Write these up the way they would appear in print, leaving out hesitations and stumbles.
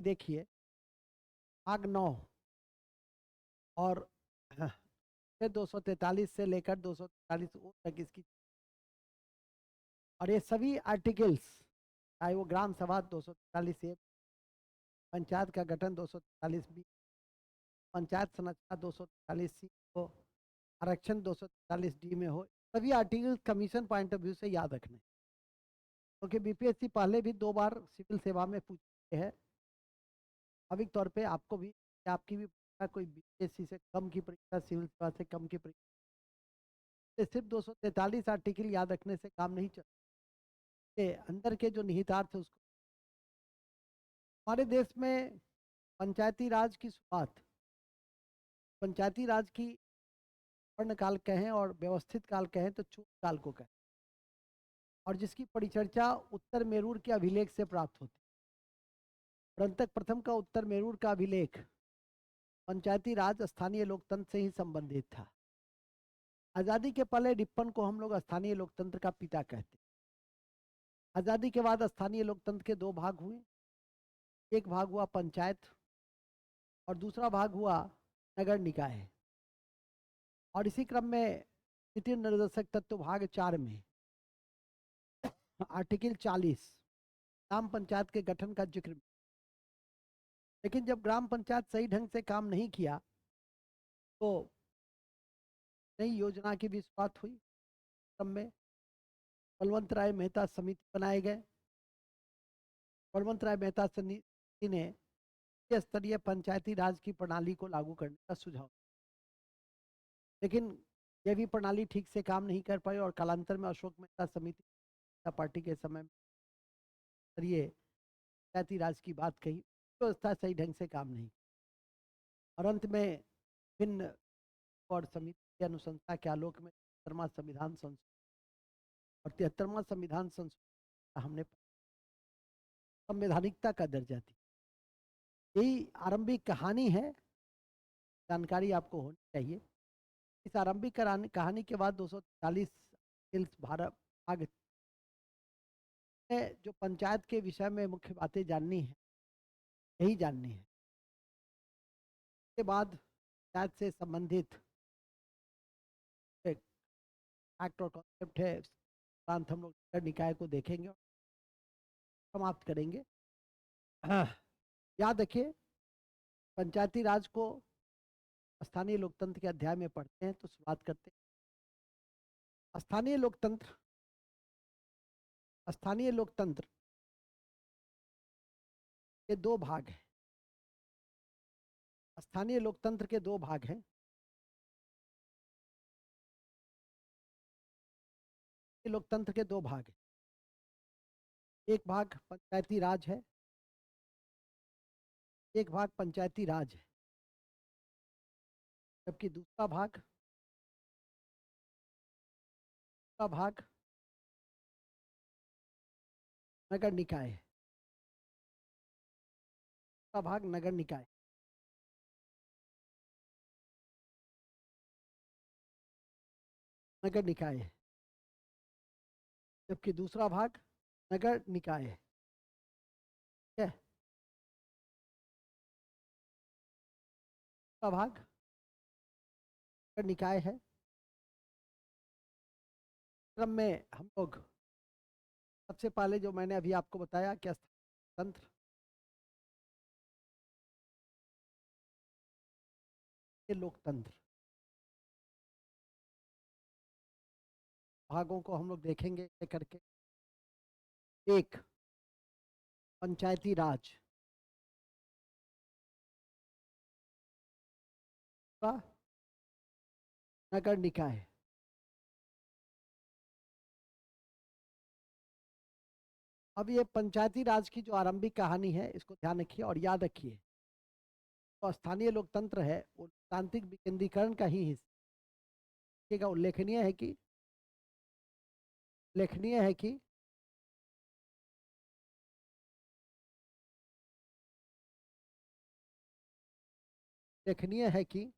देखिए भाग 9 और 243 से लेकर 243 तक इसकी, और ये सभी आर्टिकल्स चाहे वो ग्राम सभा 243 ए, पंचायत का गठन 243 बी, पंचायत संरचना 243 सी हो, आरक्षण 243 डी में हो, सभी article commission point of view से याद रखने, क्योंकि बीपीएससी पहले भी 2 बार सिविल सेवा में पूछे हैं। स्वाभाविक तौर पे आपको भी, आपकी भी कोई बीपीएससी से कम की परीक्षा, सिविल सेवा से कम की परीक्षा, सिर्फ 243 आर्टिकल याद रखने से काम नहीं चलता, के अंदर के जो निहितार्थ है उसको। हमारे देश में पंचायती राज की शुरुआत, पंचायती राज की स्वर्ण काल कहें और व्यवस्थित काल कहें तो चूल काल को कहें, और जिसकी परिचर्चा उत्तर मेरूर के अभिलेख से प्राप्त होती। परंतक प्रथम का उत्तर मेरूर का अभिलेख पंचायती राज स्थानीय लोकतंत्र से ही संबंधित था। आजादी के पहले डिप्पन को हम लोग स्थानीय लोकतंत्र का पिता कहते। आजादी के बाद स्थानीय लोकतंत्र के 2 भाग हुए, एक भाग हुआ पंचायत और दूसरा भाग हुआ नगर निकाय। और इसी क्रम में तृतीय निर्देशक तत्व भाग 4 में आर्टिकल 40 ग्राम पंचायत के गठन का जिक्र। लेकिन जब ग्राम पंचायत सही ढंग से काम नहीं किया तो नई योजना की भी शुरुआत हुई। क्रम में बलवंत राय मेहता समिति बनाए गए। बलवंत राय मेहता समिति ने स्तरीय पंचायती राज की प्रणाली को लागू करने का सुझाव, लेकिन यह भी प्रणाली ठीक से काम नहीं कर पाई और कालांतर में अशोक मेहता समिति पार्टी के समय स्तरीय पंचायती राज की बात कही, व्यवस्था सही ढंग से काम नहीं, और अंत में विभिन्न और समिति की अनुशंसा के आलोक में 73वां संविधान संशोधन और 73वां संविधान संशोधन हमने संवैधानिकता का दर्जा दी। यही आरंभिक कहानी है, जानकारी आपको होनी चाहिए। इस आरंभिक कहानी के बाद 240 भारत आगे जो पंचायत के विषय में मुख्य बातें जाननी है, यही जाननी है। के बाद पंचायत से संबंधित एक एक्ट और कॉन्सेप्ट है, उपरांत हम लोग नगर निकाय को देखेंगे और समाप्त करेंगे। याद रखिए, पंचायती राज को स्थानीय लोकतंत्र के अध्याय में पढ़ते हैं तो शुरुआत करते हैं। स्थानीय लोकतंत्र, स्थानीय लोकतंत्र के 2 भाग हैं। स्थानीय लोकतंत्र के 2 भाग हैं। लोकतंत्र के 2 भाग हैं। एक भाग पंचायती राज है, एक भाग पंचायती राज है, जबकि दूसरा भाग नगर निकाय है। दूसरा भाग नगर निकाय, नगर निकाय है, जबकि दूसरा भाग नगर निकाय है। ठीक है, दूसरा भाग नगर निकाय है। क्रम में हम लोग सबसे पहले जो मैंने अभी आपको बताया कि तंत्र के लोकतंत्र भागों को हम लोग देखेंगे करके। एक पंचायती राज का नगर निकाय। अब ये पंचायती राज की जो आरंभिक कहानी है इसको ध्यान रखिए और याद रखिए, तो स्थानीय लोकतंत्र है वो लोकतांत्रिक विकेंद्रीकरण का ही हिस्सा। उल्लेखनीय है कि उल्लेखनीय है कि उल्लेखनीय है कि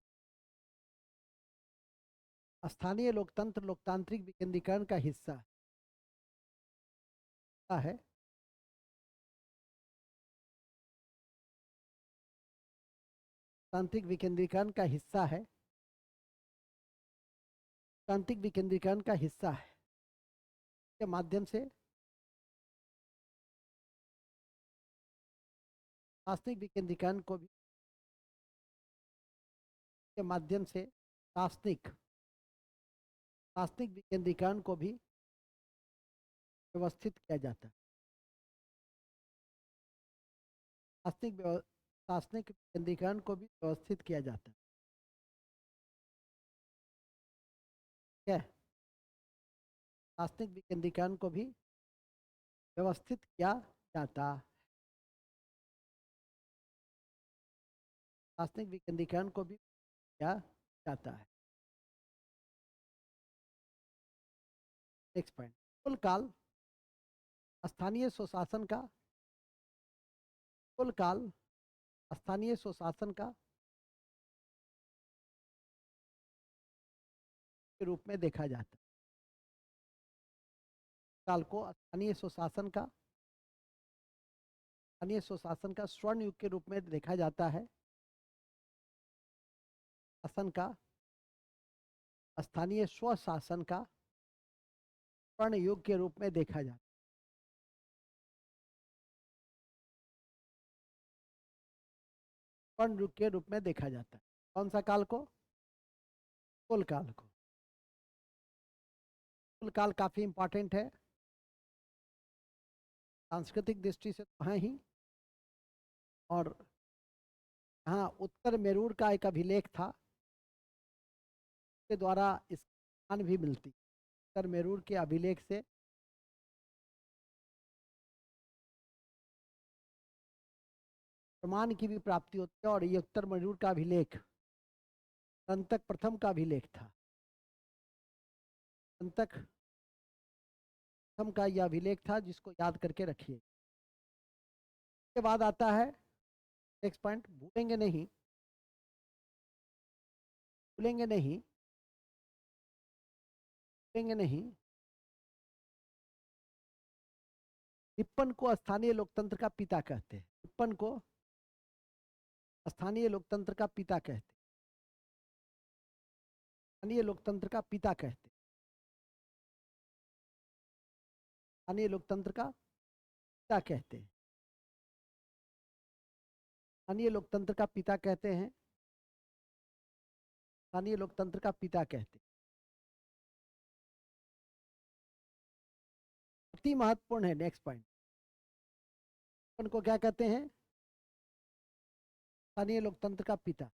स्थानीय लोकतंत्र लोकतांत्रिक विकेंद्रीकरण का हिस्सा है। तांत्रिक विकेंद्रीकरण का हिस्सा है, तांत्रिक विकेंद्रीकरण का हिस्सा है के माध्यम से शासनिक विकेंद्रीकरण को भी के माध्यम से शासनिक शासनिक विकेंद्रीकरण को भी व्यवस्थित किया जाता है। शासनिक विकेंद्रीकरण को भी व्यवस्थित किया जाता है। क्या शासनिक विकेंद्रीकरण को भी व्यवस्थित किया जाता है। शासनिक विकेंद्रीकरण को भी किया जाता है। नेक्स्ट पॉइंट, कुल काल स्थानीय स्वशासन का, कुल काल स्थानीय स्वशासन का के रूप में देखा जाता है। काल को स्थानीय स्वशासन का स्वर्ण युग के रूप में देखा जाता है। शासन का स्थानीय स्वशासन का स्वर्ण युग के रूप में देखा जाता है। स्वर्ण युग के रूप में देखा जाता है। कौन सा काल को? कुल काल को। कुल काल काफी इंपॉर्टेंट है सांस्कृतिक दृष्टि से तो है ही, और हाँ, उत्तर मेरूर का एक अभिलेख था के द्वारा इस मान भी मिलती। उत्तर मेरूर के अभिलेख से प्रमाण की भी प्राप्ति होती है, और ये उत्तर मेरूर का अभिलेख अंतक प्रथम का अभिलेख था। अंतक प्रथम का यह अभिलेख था, जिसको याद करके रखिए। के बाद आता है नेक्स्ट पॉइंट, भूलेंगे नहीं, भूलेंगे नहीं, भूलेंगे नहीं, टिप्पण को स्थानीय लोकतंत्र का पिता कहते हैं। टिप्पण को स्थानीय लोकतंत्र का पिता कहते हैं। स्थानीय लोकतंत्र का पिता कहते हैं। स्थानीय लोकतंत्र का पिता कहते हैं। स्थानीय लोकतंत्र का पिता कहते हैं। स्थानीय लोकतंत्र का पिता कहते हैं। अति महत्वपूर्ण है नेक्स्ट पॉइंट। उनको क्या कहते हैं? स्थानीय लोकतंत्र का पिता,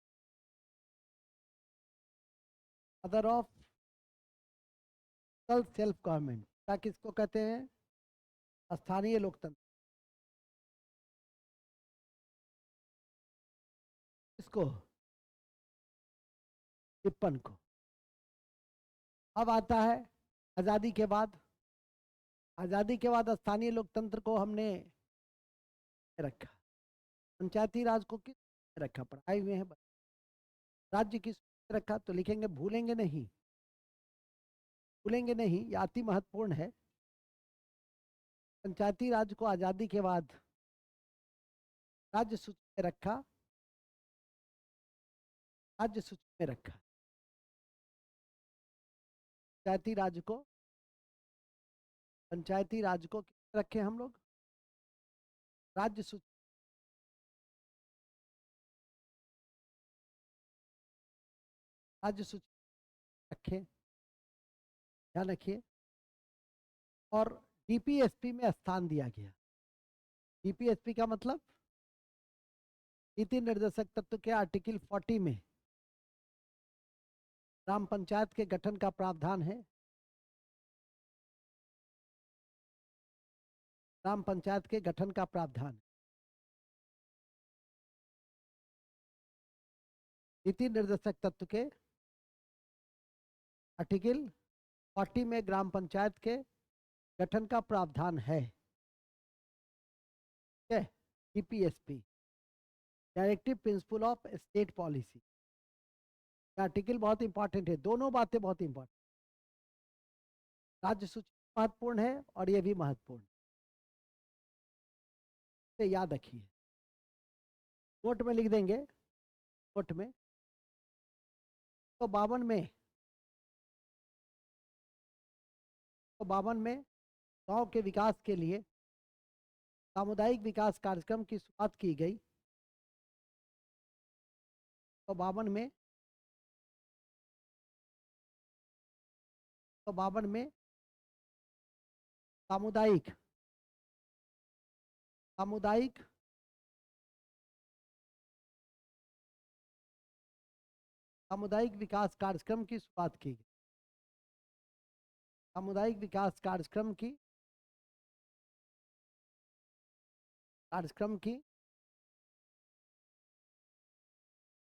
फादर ऑफ सेल्फ गवर्नमेंट। क्या किसको कहते हैं? स्थानीय लोकतंत्र। इसको टिप्पण को। अब आता है आजादी के बाद। आजादी के बाद स्थानीय लोकतंत्र को हमने रखा, पंचायती राज को किस रखा? पढ़ाए हुए हैं। राज्य किस रखा? तो लिखेंगे भूलेंगे नहीं, भूलेंगे नहीं, यह अति महत्वपूर्ण है। पंचायती राज को आजादी के बाद राज्य सूची में रखा, राज्य सूची में रखा। पंचायती राज को, पंचायती राज को किस रखे हम लोग? राज्य सूची, राज्य सूची रखे, ध्यान रखिए। और डीपीएसपी में स्थान दिया गया। डीपीएसपी का मतलब नीति निर्देशक तत्व के आर्टिकल 40 में ग्राम पंचायत के गठन का प्रावधान है। ग्राम पंचायत के गठन का प्रावधान, नीति निर्देशक तत्व के आर्टिकल 40 में ग्राम पंचायत के गठन का प्रावधान है। DPSP, directive principle of state policy. Article बहुत इंपॉर्टेंट है, दोनों बातें बहुत इंपॉर्टेंट। राज्य सूची महत्वपूर्ण है और यह भी महत्वपूर्ण है, याद रखिए, नोट में लिख देंगे। कोट में। तो 52 में गांव के विकास के लिए सामुदायिक विकास कार्यक्रम की शुरुआत की गई। तो 52 में सामुदायिक सामुदायिक सामुदायिक विकास कार्यक्रम की शुरुआत की गई। सामुदायिक विकास कार्यक्रम की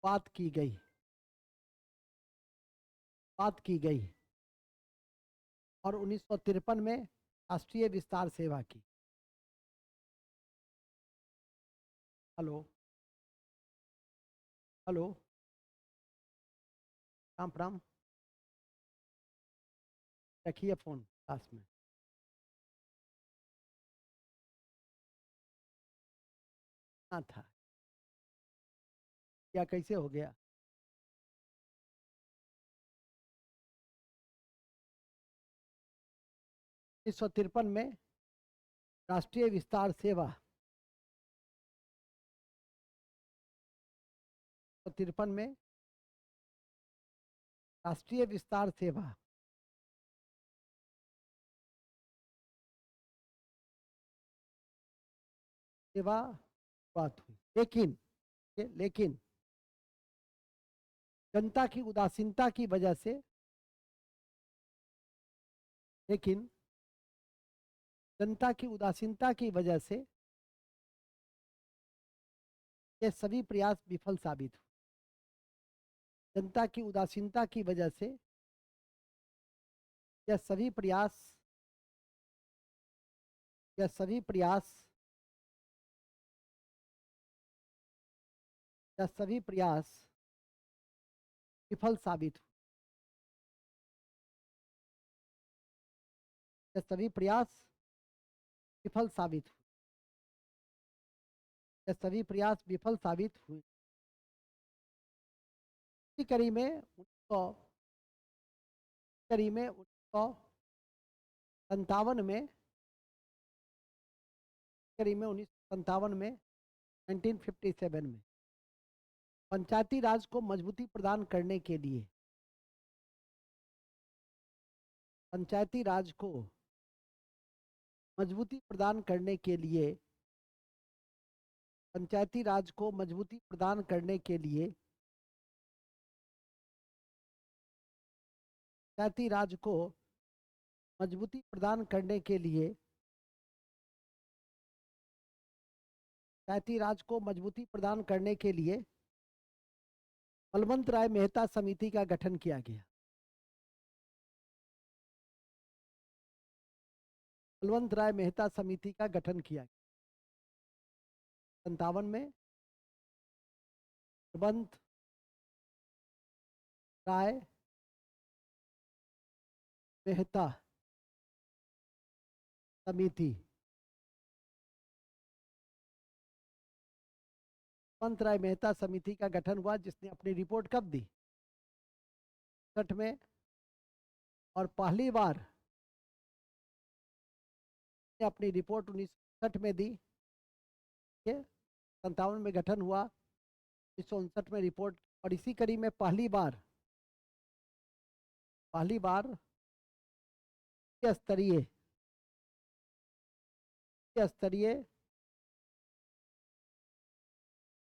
बात की गई और 1953 में राष्ट्रीय विस्तार सेवा की। हेलो हेलो, राम राम, रखिए फोन पास में। हाँ था क्या, कैसे हो गया? 1953 में राष्ट्रीय विस्तार सेवा 1953 में राष्ट्रीय विस्तार सेवा बात हुई, लेकिन जनता की उदासीनता की वजह से लेकिन जनता की उदासीनता की वजह से ये सभी प्रयास विफल साबित हुए। जनता की उदासीनता की वजह से यह सभी प्रयास यह सभी प्रयास यह सभी प्रयास विफल साबित हुए। यह सभी प्रयास विफल साबित हुए। यह सभी प्रयास विफल साबित हुए। इसी कड़ी में 1957 में 1957 में पंचायती राज को मजबूती प्रदान करने के लिए पंचायती राज को मजबूती प्रदान करने के लिए पंचायती राज को मजबूती प्रदान करने के लिए पंचायती राज को मजबूती प्रदान करने के लिए पंचायती राज को मजबूती प्रदान करने के लिए बलवंत राय मेहता समिति का गठन किया गया। बलवंत राय मेहता समिति का गठन किया गया। 57 में बलवंत राय मेहता समिति बलवंत राय मेहता समिति का गठन हुआ, जिसने अपनी रिपोर्ट कब दी? 60 में, और पहली बार अपनी रिपोर्ट 1959 में दी। 57 में गठन हुआ, 1959 में रिपोर्ट, और इसी कड़ी में पहली बार स्तरीय स्तरीय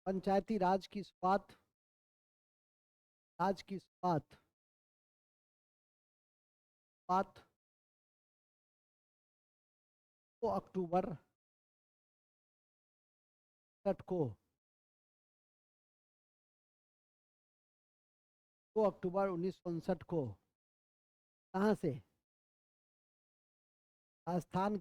पंचायती राज की शुरुआत 2 अक्टूबर 1959 को कहाँ से? राजस्थान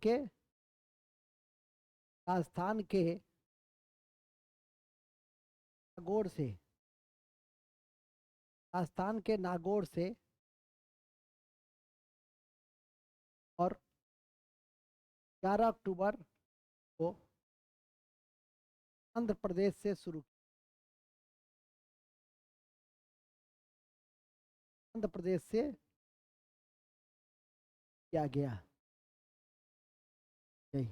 के नागौर से और 11 अक्टूबर को आंध्र प्रदेश से शुरू आंध्र प्रदेश से किया गया। यही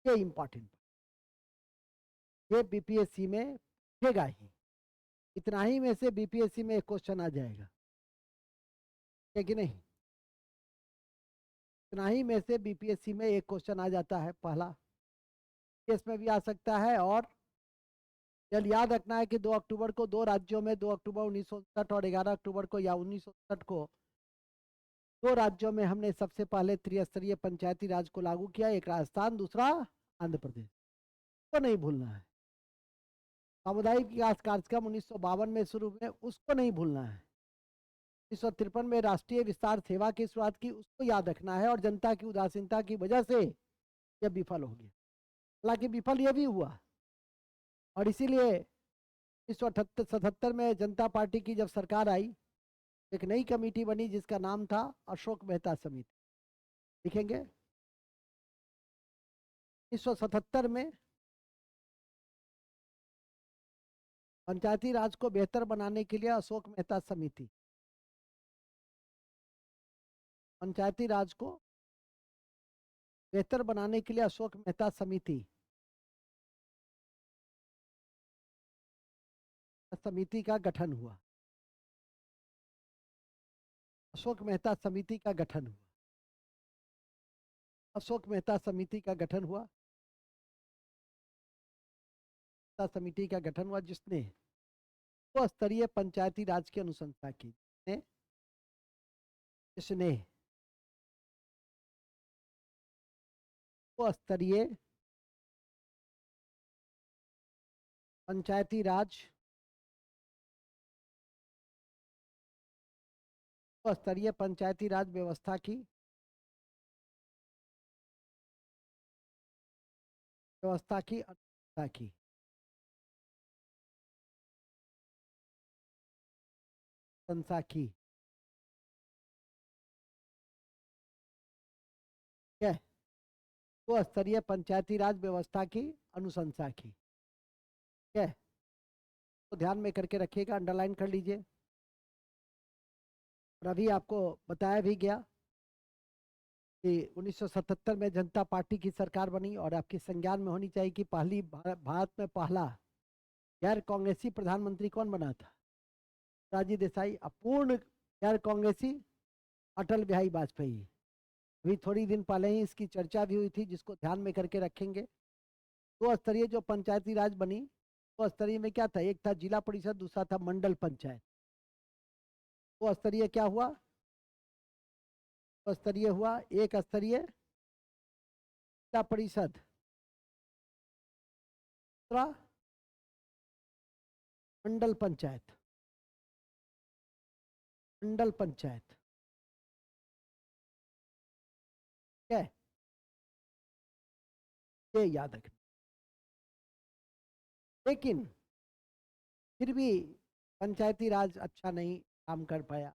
ये इंपॉर्टेंट, ये बीपीएससी में पूछेगा ही। इतना ही में से बीपीएससी में एक क्वेश्चन आ जाएगा, है कि नहीं? इतना ही में से बीपीएससी में एक क्वेश्चन आ जाता है पहला, इसमें भी आ सकता है। और यह याद रखना है कि 2 अक्टूबर को दो राज्यों में, 2 अक्टूबर 1959 और 11 अक्टूबर को या 1959 को दो राज्यों में हमने सबसे पहले त्रिस्तरीय पंचायती राज को लागू किया, एक राजस्थान, दूसरा आंध्र प्रदेश, को नहीं भूलना है। सामुदायिक विकास कार्यक्रम 1952 में शुरू हुए, उसको नहीं भूलना है। 1953 में राष्ट्रीय विस्तार सेवा की शुरुआत की, उसको याद रखना है। और जनता की उदासीनता की वजह से यह विफल हो गया। हालांकि विफल यह भी हुआ, और इसीलिए 1977 में जनता पार्टी की जब सरकार आई, एक नई कमेटी बनी जिसका नाम था अशोक मेहता समिति। लिखेंगे 1977 में पंचायती राज को बेहतर बनाने के लिए अशोक मेहता समिति, पंचायती राज को बेहतर बनाने के लिए अशोक मेहता समिति, समिति का गठन हुआ। अशोक मेहता समिति का गठन हुआ। अशोक मेहता समिति का गठन हुआ। समिति का गठन हुआ जिसने तो स्तरीय पंचायती राज की अनुशंसा की, जिसने तो स्तरीय पंचायती राज, तो स्तरीय पंचायती राज व्यवस्था की अनुशंसा की। अनुशंसा की, ठीक है। तो स्तरीय पंचायती राज व्यवस्था की अनुशंसा की, ठीक है। तो ध्यान में करके रखिएगा, अंडरलाइन कर लीजिए। और अभी आपको बताया भी गया कि 1977 में जनता पार्टी की सरकार बनी, और आपके संज्ञान में होनी चाहिए कि पहली भारत में पहला गैर कांग्रेसी प्रधानमंत्री कौन बना था? राजी देसाई। अपूर्ण गैर कांग्रेसी अटल बिहारी वाजपेयी। अभी थोड़ी दिन पहले ही इसकी चर्चा भी हुई थी, जिसको ध्यान में करके रखेंगे। दो स्तरीय जो पंचायती राज बनी, दो स्तरीय में क्या था? एक था जिला परिषद, दूसरा था मंडल पंचायत। दो स्तरीय क्या हुआ? दो स्तरीय हुआ, एक स्तरीय जिला परिषद, दूसरा मंडल पंचायत। मंडल पंचायत, ठीक है, ये याद रखना। लेकिन फिर भी पंचायती राज अच्छा नहीं काम कर पाया।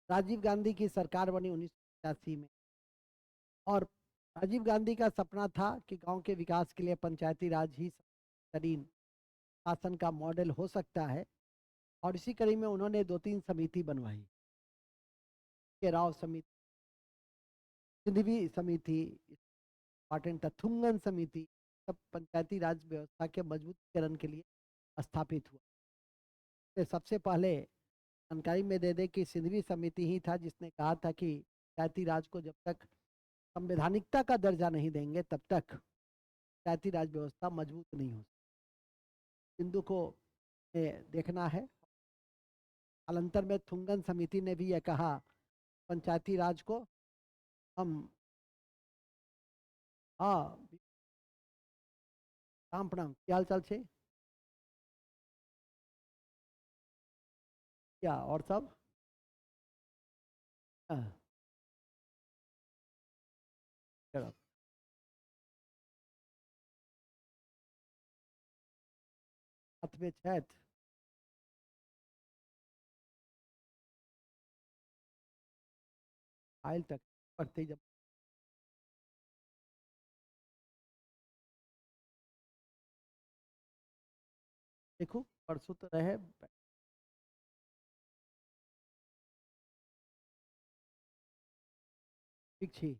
राजीव गांधी की सरकार बनी 1985 में, और राजीव गांधी का सपना था कि गांव के विकास के लिए पंचायती राज ही बेहतरीन शासन का मॉडल हो सकता है। और इसी कड़ी में उन्होंने 2-3 समिति बनवाई, के राव समिति, सिंधवी समिति, इंपॉर्टेंट था, थुंगन समिति, सब पंचायती राज व्यवस्था के मजबूतीकरण के लिए स्थापित हुआ। तो सबसे पहले जानकारी में दे दे कि सिंधवी समिति ही था जिसने कहा था कि पंचायती राज को जब तक संवैधानिकता का दर्जा नहीं देंगे तब तक पंचायती राज व्यवस्था मजबूत नहीं हो। सिंधु को देखना है। कालांतर में थुंगन समिति ने भी यह कहा पंचायती राज को हम, हाँ, राम प्रणाम, क्या हाल चाल छे? क्या और सब? हाँ, चलो। हाथ में छत, फाइल तक पढ़ते जब देखो, परसों तो रहे ठीक छी।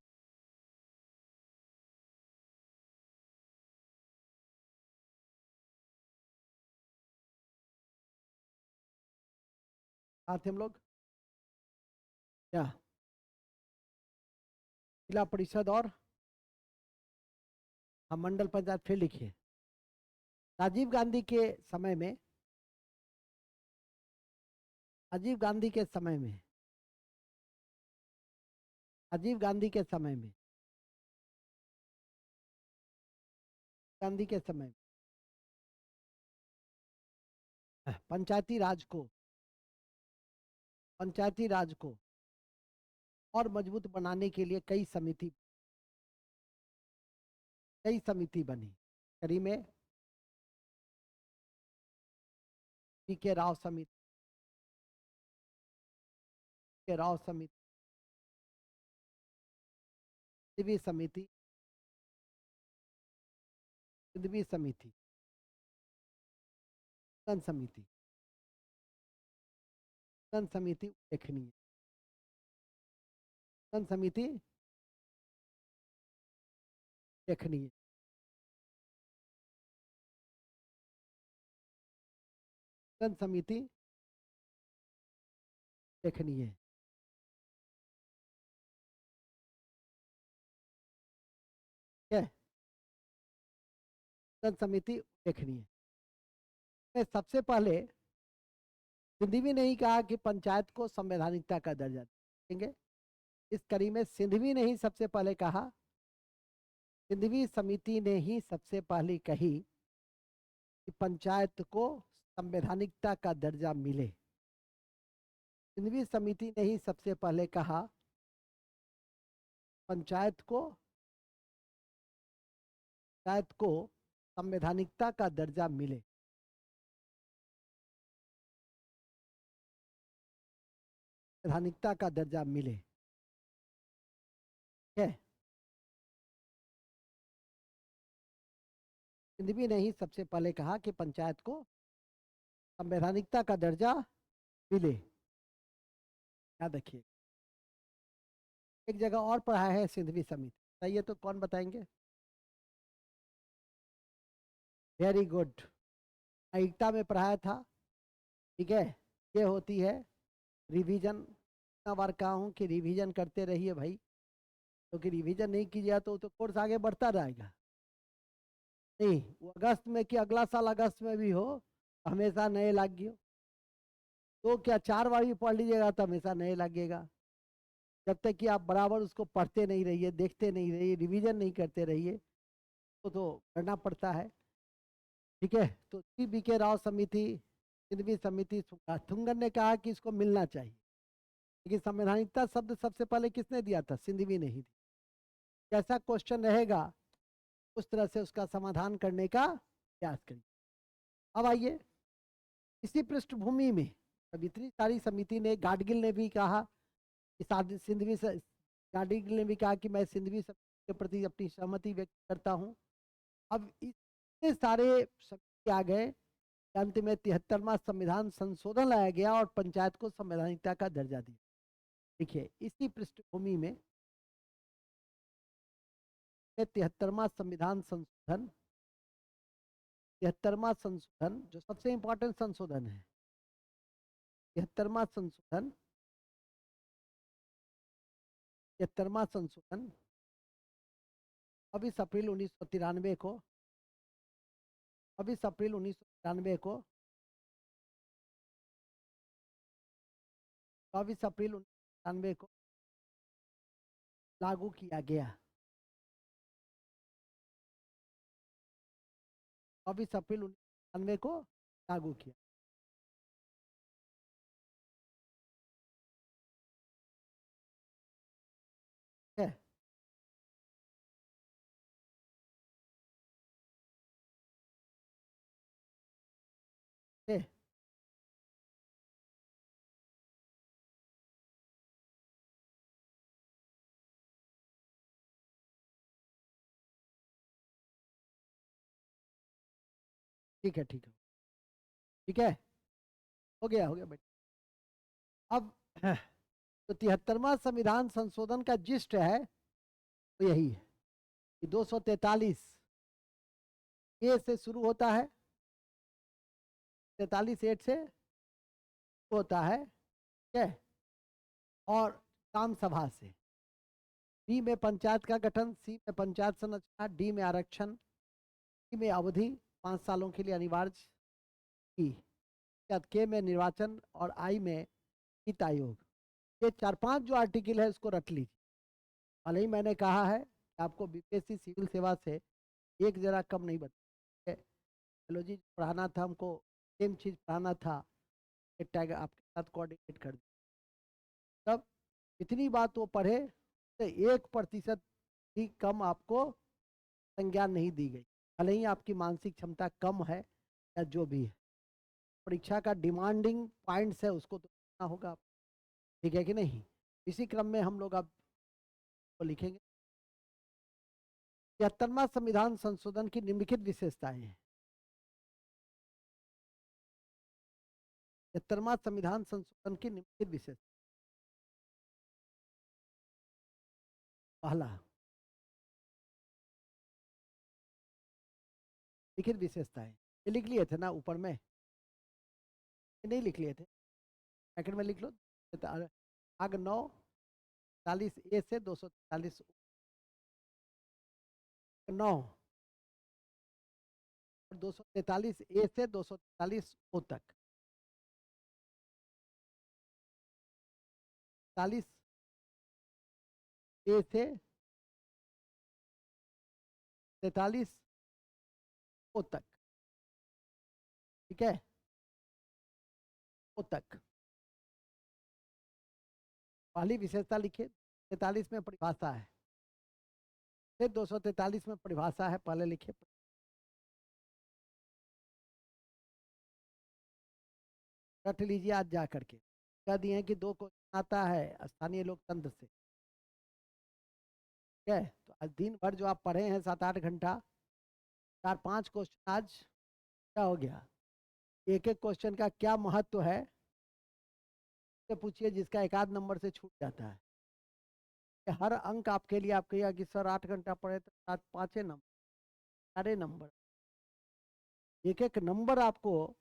साथ हम लोग क्या जिला परिषद और हम मंडल पंचायत फिर लिखिए। राजीव गांधी के समय में, राजीव गांधी के समय में, राजीव गांधी के समय में, गांधी के समय में पंचायती राज को और मजबूत बनाने के लिए कई समिति बनी। करी में पी के राव समिति, के राव समिति, सिंधवी समिति, सिंधवी समिति, सन समिति, सन समिति उल्लेखनीय, सन समिति उल्लेखनीय, सन समिति उल्लेखनीय। क्या सन समिति उल्लेखनीय। सबसे पहले सिंधवी ने ही कहा कि पंचायत को संवैधानिकता का दर्जा देंगे। इस कड़ी में सिंधवी ने ही सबसे पहले कहा, सिंधवी समिति ने ही सबसे पहले कही कि पंचायत को संवैधानिकता का दर्जा मिले। सिंधवी समिति ने ही सबसे पहले कहा पंचायत को संवैधानिकता का दर्जा मिले। संवैधानिकता का दर्जा मिले। है सिंधवी ने ही सबसे पहले कहा कि पंचायत को संवैधानिकता का दर्जा मिले। याद रखिए। एक जगह और पढ़ा है सिंधवी समिति, बताइए तो कौन बताएंगे? वेरी गुड, न्यायिकता में पढ़ाया था। ठीक है, ये होती है रिवीजन। इतना बार कहा हूँ कि रिवीजन करते रहिए भाई, क्योंकि रिवीजन नहीं कीजिए तो कोर्स आगे बढ़ता रहेगा। नहीं वो अगस्त में कि अगला साल अगस्त में भी हो, हमेशा नए लागिए। तो क्या 4 बार भी पढ़ लीजिएगा तो हमेशा नए लगेगा। जब तक कि आप बराबर उसको पढ़ते नहीं रहिए, देखते नहीं रहिए, रिवीजन नहीं करते रहिए, तो करना पड़ता है। ठीक है, तो बी के राव समिति, सिंधवी समिति, थुंगन ने कहा कि इसको मिलना चाहिए। लेकिन संवैधानिकता शब्द सबसे पहले किसने दिया था? सिंधवी ने ही दिया। जैसा क्वेश्चन रहेगा उस तरह से उसका समाधान करने का प्रयास करिए। अब आइए, इसी पृष्ठभूमि में अब इतनी सारी समिति ने, गाडगिल ने भी कहा कि सिंधवी गाडगिल ने भी कहा कि मैं सिंधवी समिति के प्रति अपनी सहमति व्यक्त करता हूं। अब इतने सारे समिति आ गए, अंत में 73वां संविधान संशोधन लाया गया और पंचायत को संवैधानिकता का दर्जा दिया। देखिए, इसी पृष्ठभूमि में 73वां संविधान संशोधन, 73वां संशोधन जो सबसे इंपॉर्टेंट संशोधन है, 73वां संशोधन, 73वां संशोधन 24 अप्रैल 1993 को, 24 अप्रैल 1993 को, 24 अप्रैल 1993 को लागू किया गया। 24 अप्रैल 1993 को लागू किया। है है ठीक है, ठीक है, ठीक है, हो गया बेटा। अब तो 73वां संविधान संशोधन का जिस्ट है तो यही है कि 243 ए से शुरू होता है, 43 से होता है, ठीक है, और काम सभा से। बी में पंचायत का गठन, सी में पंचायत संरचना, डी में आरक्षण, डी में अवधि 5 सालों के लिए अनिवार्य, ई के में निर्वाचन और आई में वित्त आयोग। ये 4-5 जो आर्टिकल है उसको रख लीजिए। भले ही मैंने कहा है कि आपको बीपीएससी सिविल सेवा से एक जरा कम नहीं बता, बायोलॉजी पढ़ाना था हमको, सेम चीज़ पढ़ाना था, एक टैग आपके साथ कोऑर्डिनेट कर दिया। तब इतनी बात वो पढ़े तो 1% ही कम आपको संज्ञान नहीं दी गई, भले ही आपकी मानसिक क्षमता कम है या जो भी है। परीक्षा का डिमांडिंग पॉइंट्स है उसको तो लिखना होगा, ठीक है कि नहीं। इसी क्रम में हम लोग अब तो लिखेंगे 73वां संविधान संशोधन की निम्नलिखित विशेषताएं हैं। 73वां संविधान संशोधन की निम्नलिखित विशेषता। पहला, लिखित विशेषताएं ये लिख लिए थे ना ऊपर में, नहीं लिख लिए थे, ब्रैकेट में लिख लो। भाग 9 40 ए से 243 9 और 243 ए से 243 ओ तक, 40 ए से 43 ओ तक, ठीक है, ओ तक। पहली विशेषता लिखिए, 43 में परिभाषा है, फिर 243 में परिभाषा है, पहले लिखिए। रट लीजिए आज जा करके, कह दिए कि 2 को आता है स्थानीय लोकतंत्र से, ठीक है। तो आज दिन भर जो आप पढ़े हैं 7-8 घंटा, 4-5 क्वेश्चन आज क्या हो गया, एक एक क्वेश्चन का क्या महत्व है पूछिए, जिसका 1-8 नंबर से छूट जाता है। हर अंक आपके लिए, आप कहिए कि सर 8 घंटा पढ़े तो 5 नंबर, सारे नंबर, एक एक नंबर आपको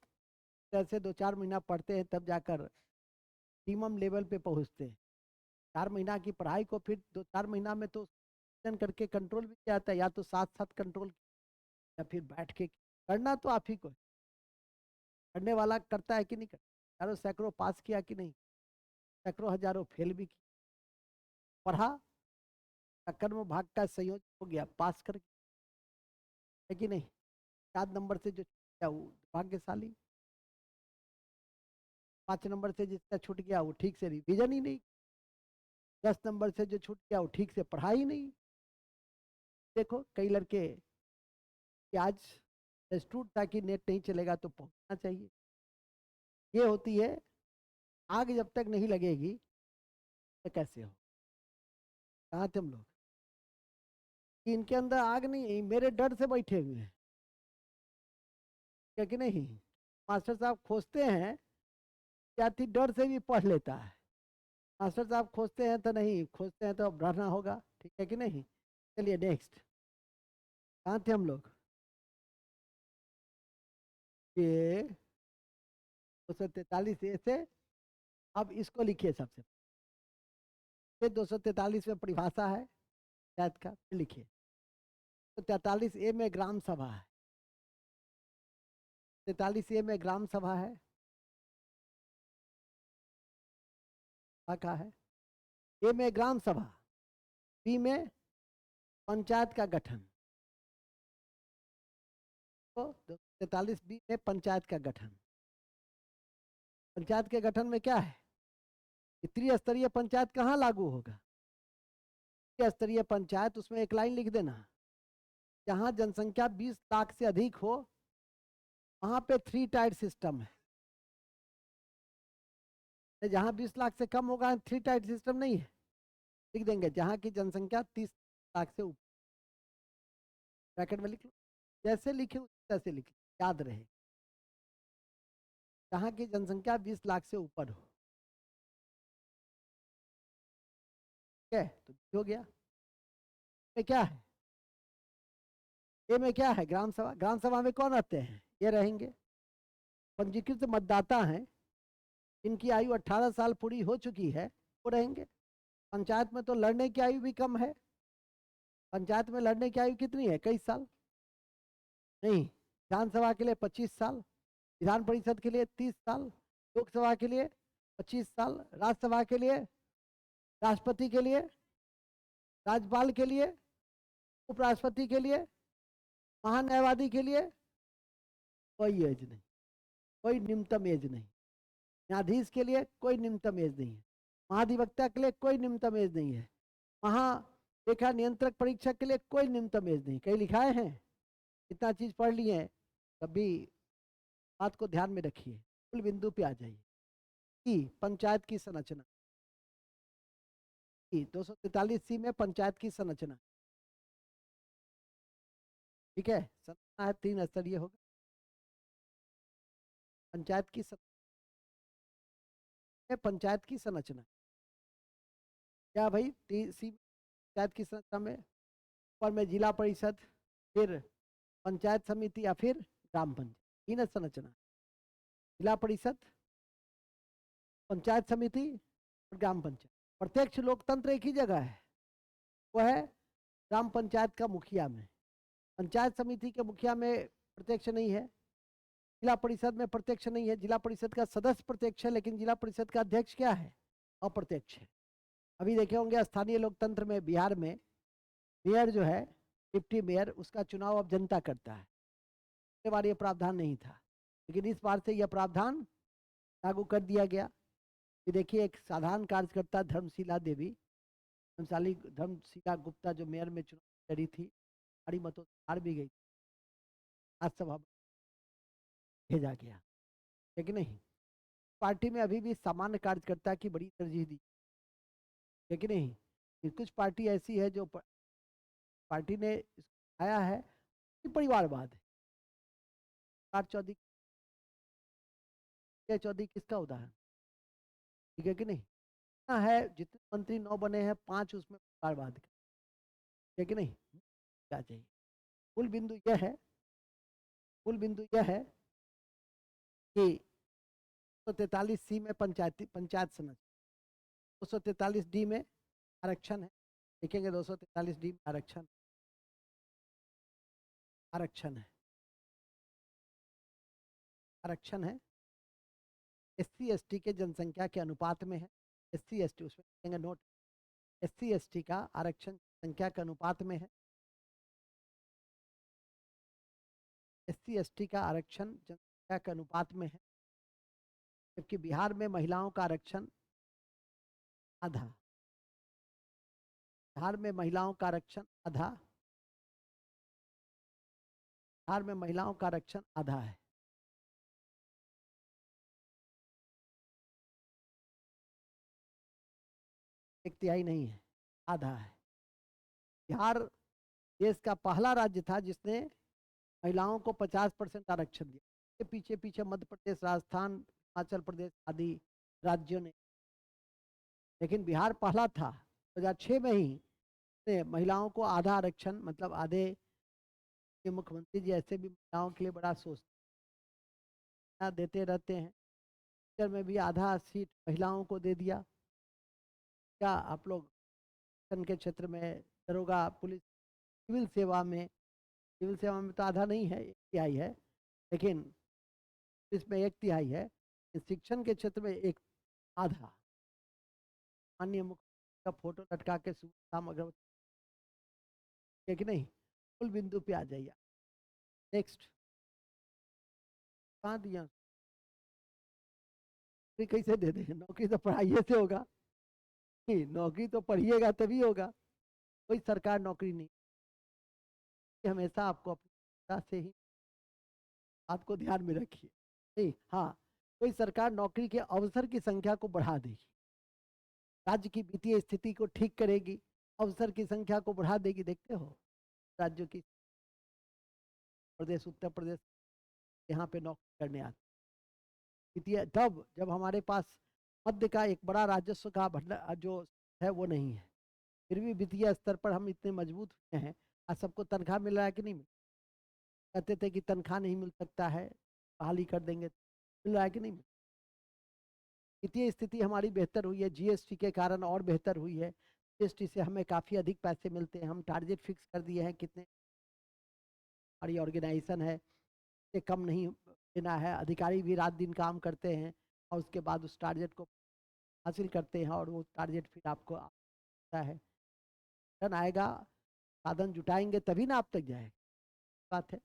जैसे 2-4 महीना पढ़ते हैं तब जाकर मिनिमम लेवल पे पहुंचते हैं। 4 महीना की पढ़ाई को फिर 2-4 महीना में तो करके कंट्रोल भी किया जाता है, या तो साथ साथ कंट्रोल या फिर बैठ के करना तो आप ही को, करने वाला करता है कि नहीं करता। हजारों सैकड़ों पास किया कि नहीं, सैकड़ों हजारों फेल भी किया, पढ़ा, कर्म भाग का संयोजन हो गया, पास कर, है कि नहीं। 7 नंबर से जो छूट गया वो भाग्यशाली, 5 नंबर से जिसका छूट गया वो ठीक से रिवीजन ही नहीं, 10 नंबर से जो छूट गया वो ठीक से पढ़ा ही नहीं। देखो कई लड़के कि आज इंस्टीट्यूट था कि नेट नहीं चलेगा तो पहुंचना चाहिए, ये होती है। आग जब तक नहीं लगेगी तो कैसे हो, कहाँ थे हम लोग कि इनके अंदर आग नहीं, मेरे डर से बैठे हुए हैं, क्या कि नहीं। मास्टर साहब खोजते हैं, विद्यार्थी डर से भी पढ़ लेता है, मास्टर साहब खोजते हैं तो नहीं, खोजते हैं तो अब रहना होगा, ठीक है कि नहीं। चलिए नेक्स्ट, कहाँ थे हम लोग, ये 243 ए से, अब इसको लिखिए सबसे, फिर 243 में परिभाषा है शायद का, फिर लिखिए। तो 43 ए में ग्राम सभा है, 43 ए में ग्राम सभा है, कहा है, ए में ग्राम सभा, बी में पंचायत का गठन, तो 43 बी में पंचायत का गठन। पंचायत के गठन में क्या है, त्रिस्तरीय पंचायत कहाँ लागू होगा, त्रिस्तरीय पंचायत, उसमें एक लाइन लिख देना, जहां जनसंख्या 20 लाख से अधिक हो वहां पे 3 टायर सिस्टम है, जहां 20 लाख से कम होगा 3 टायर सिस्टम नहीं है, लिख देंगे जहां की जनसंख्या 30 लाख से ऊपर, ब्रैकेट में लिख लो, जैसे लिखे तैसे लिखे, याद रहे, जहां की जनसंख्या 20 लाख से ऊपर हो। है, तो हो गया। ये क्या है, ये में क्या है, ग्राम सभा। ग्राम सभा में कौन रहते हैं, ये रहेंगे। पंजीकृत मतदाता हैं, इनकी आयु 18 साल पूरी हो चुकी है, वो रहेंगे। पंचायत में तो लड़ने की आयु भी कम है। पंचायत में लड़ने की आयु कितनी है, कई साल नहीं। विधानसभा के लिए 25 साल, विधान परिषद के लिए 30 साल, लोकसभा के लिए 25 साल, राज्यसभा के लिए, राष्ट्रपति के लिए, राज्यपाल के लिए, उपराष्ट्रपति के लिए, महान्यायवादी के लिए कोई एज नहीं, कोई न्यूनतम एज नहीं। न्यायाधीश के लिए कोई न्यूनतम एज नहीं है। महाधिवक्ता के लिए कोई न्यूनतम एज नहीं है। महालेखा नियंत्रक परीक्षक के लिए कोई न्यूनतम एज नहीं। कहीं लिखाए हैं, इतना चीज पढ़ लिए हैं, तभी बात को ध्यान में रखिए। मूल बिंदु पे आ जाइए कि पंचायत की संरचना, 243C में पंचायत की संरचना, ठीक है। संरचना है 3 स्तरीय होगा। पंचायत की पंचायत की संरचना क्या भाई, सी पंचायत की संरचना में ऊपर में जिला परिषद, फिर पंचायत समिति या फिर ग्राम पंचायत, 3 संरचना। जिला परिषद, पंचायत समिति और ग्राम पंचायत। प्रत्यक्ष लोकतंत्र एक ही जगह है, वो है ग्राम पंचायत का मुखिया में। पंचायत समिति के मुखिया में प्रत्यक्ष नहीं है। जिला परिषद में प्रत्यक्ष नहीं है। जिला परिषद का सदस्य प्रत्यक्ष है, लेकिन जिला परिषद का अध्यक्ष क्या है, अप्रत्यक्ष है। अभी देखे होंगे स्थानीय लोकतंत्र में बिहार में मेयर जो है, डिप्टी मेयर, उसका चुनाव अब जनता करता है। पिछले बार ये प्रावधान नहीं था, लेकिन इस बार से यह प्रावधान लागू कर दिया गया। कि देखिए, एक साधारण कार्यकर्ता धर्मशिला देवी, धर्मशिला गुप्ता, जो मेयर में चुनाव लड़ी थी, बड़ी मतों से हार भी गई, राज्यसभा भेजा गया, लेकिन नहीं। पार्टी में अभी भी सामान्य कार्यकर्ता की बड़ी तरजीह दी, लेकिन नहीं। कुछ पार्टी ऐसी है जो पार्टी ने आया है कि परिवारवाद है। चौधरी चौधरी किसका उदाहरण, ठीक है कि नहीं। है जितने मंत्री 9 बने हैं, 5 उसमें परिवारवाद का, ठीक है कि नहीं। क्या चाहिए, मूल बिंदु यह है, मूल बिंदु यह है कि 243C में पंचायत संरचना, 243D में आरक्षण है। देखेंगे 243D में आरक्षण, आरक्षण है, आरक्षण है। SC ST के जनसंख्या के अनुपात में है। SC ST, उसमें देखेंगे नोट, SC ST का आरक्षण संख्या के अनुपात में है। SC ST का आरक्षण जनसंख्या के अनुपात में है, जबकि बिहार में महिलाओं का आरक्षण आधा। बिहार में महिलाओं का आरक्षण आधा, बिहार में महिलाओं का आरक्षण आधा है। एक तिहाई नहीं है, आधा है। बिहार देश का पहला राज्य था जिसने महिलाओं को 50% आरक्षण दिया। के पीछे पीछे मध्य प्रदेश, राजस्थान, हिमाचल प्रदेश आदि राज्यों ने, लेकिन बिहार पहला था। 2006 में ही ने महिलाओं को आधा आरक्षण, मतलब आधे, के मुख्यमंत्री जी ऐसे भी महिलाओं के लिए बड़ा सोचते देते रहते हैं। फ्यूचर में भी आधा सीट महिलाओं को दे दिया। क्या आप लोग के क्षेत्र में, दरोगा, पुलिस, सिविल सेवा में, सिविल सेवा में तो आधा नहीं है, 1/3 है, लेकिन इसमें 1/3 है। शिक्षण के क्षेत्र में एक आधा। माननीय मुख्यमंत्री का फोटो लटका के शाम अगरबत्ती, है कि नहीं। मूल बिंदु पे आ जाइए। नेक्स्ट, कहाँ दिया, कैसे दे दें, नौकरी तो पढ़ाइए से होगा। नहीं, नौकरी तो पढ़िएगा तभी होगा। कोई सरकार नौकरी नहीं, हमेशा आपको अपनी से ही आपको ध्यान में रखिए। नहीं, हाँ, कोई सरकार नौकरी के अवसर की संख्या को बढ़ा देगी, राज्य की वित्तीय स्थिति को ठीक करेगी, अवसर की संख्या को बढ़ा देगी। देखते हो राज्यों की, प्रदेश, उत्तर प्रदेश, यहाँ पे नौकरी करने आते वित्तीय, तब जब हमारे पास मध्य का एक बड़ा राजस्व का भंडार जो है वो नहीं है। फिर भी वित्तीय स्तर पर हम इतने मजबूत हुए हैं। आज सबको तनख्वाह मिल रहा है कि नहीं? कहते थे कि तनख्वाह नहीं मिल सकता है, बहाली कर देंगे, मिल रहा है कि नहीं? वित्तीय स्थिति हमारी बेहतर हुई है, जीएसटी के कारण और बेहतर हुई है। जीएसटी से हमें काफ़ी अधिक पैसे मिलते हैं। हम टारगेट फिक्स कर दिए हैं कितने हमारी ऑर्गेनाइजेशन है, से कम नहीं देना है। अधिकारी भी रात दिन काम करते हैं और उसके बाद उस टारगेट को हासिल करते हैं और वो टारगेट फिर आपको आता है। धन आएगा, साधन जुटाएंगे तभी ना आप तक जाए, बात है।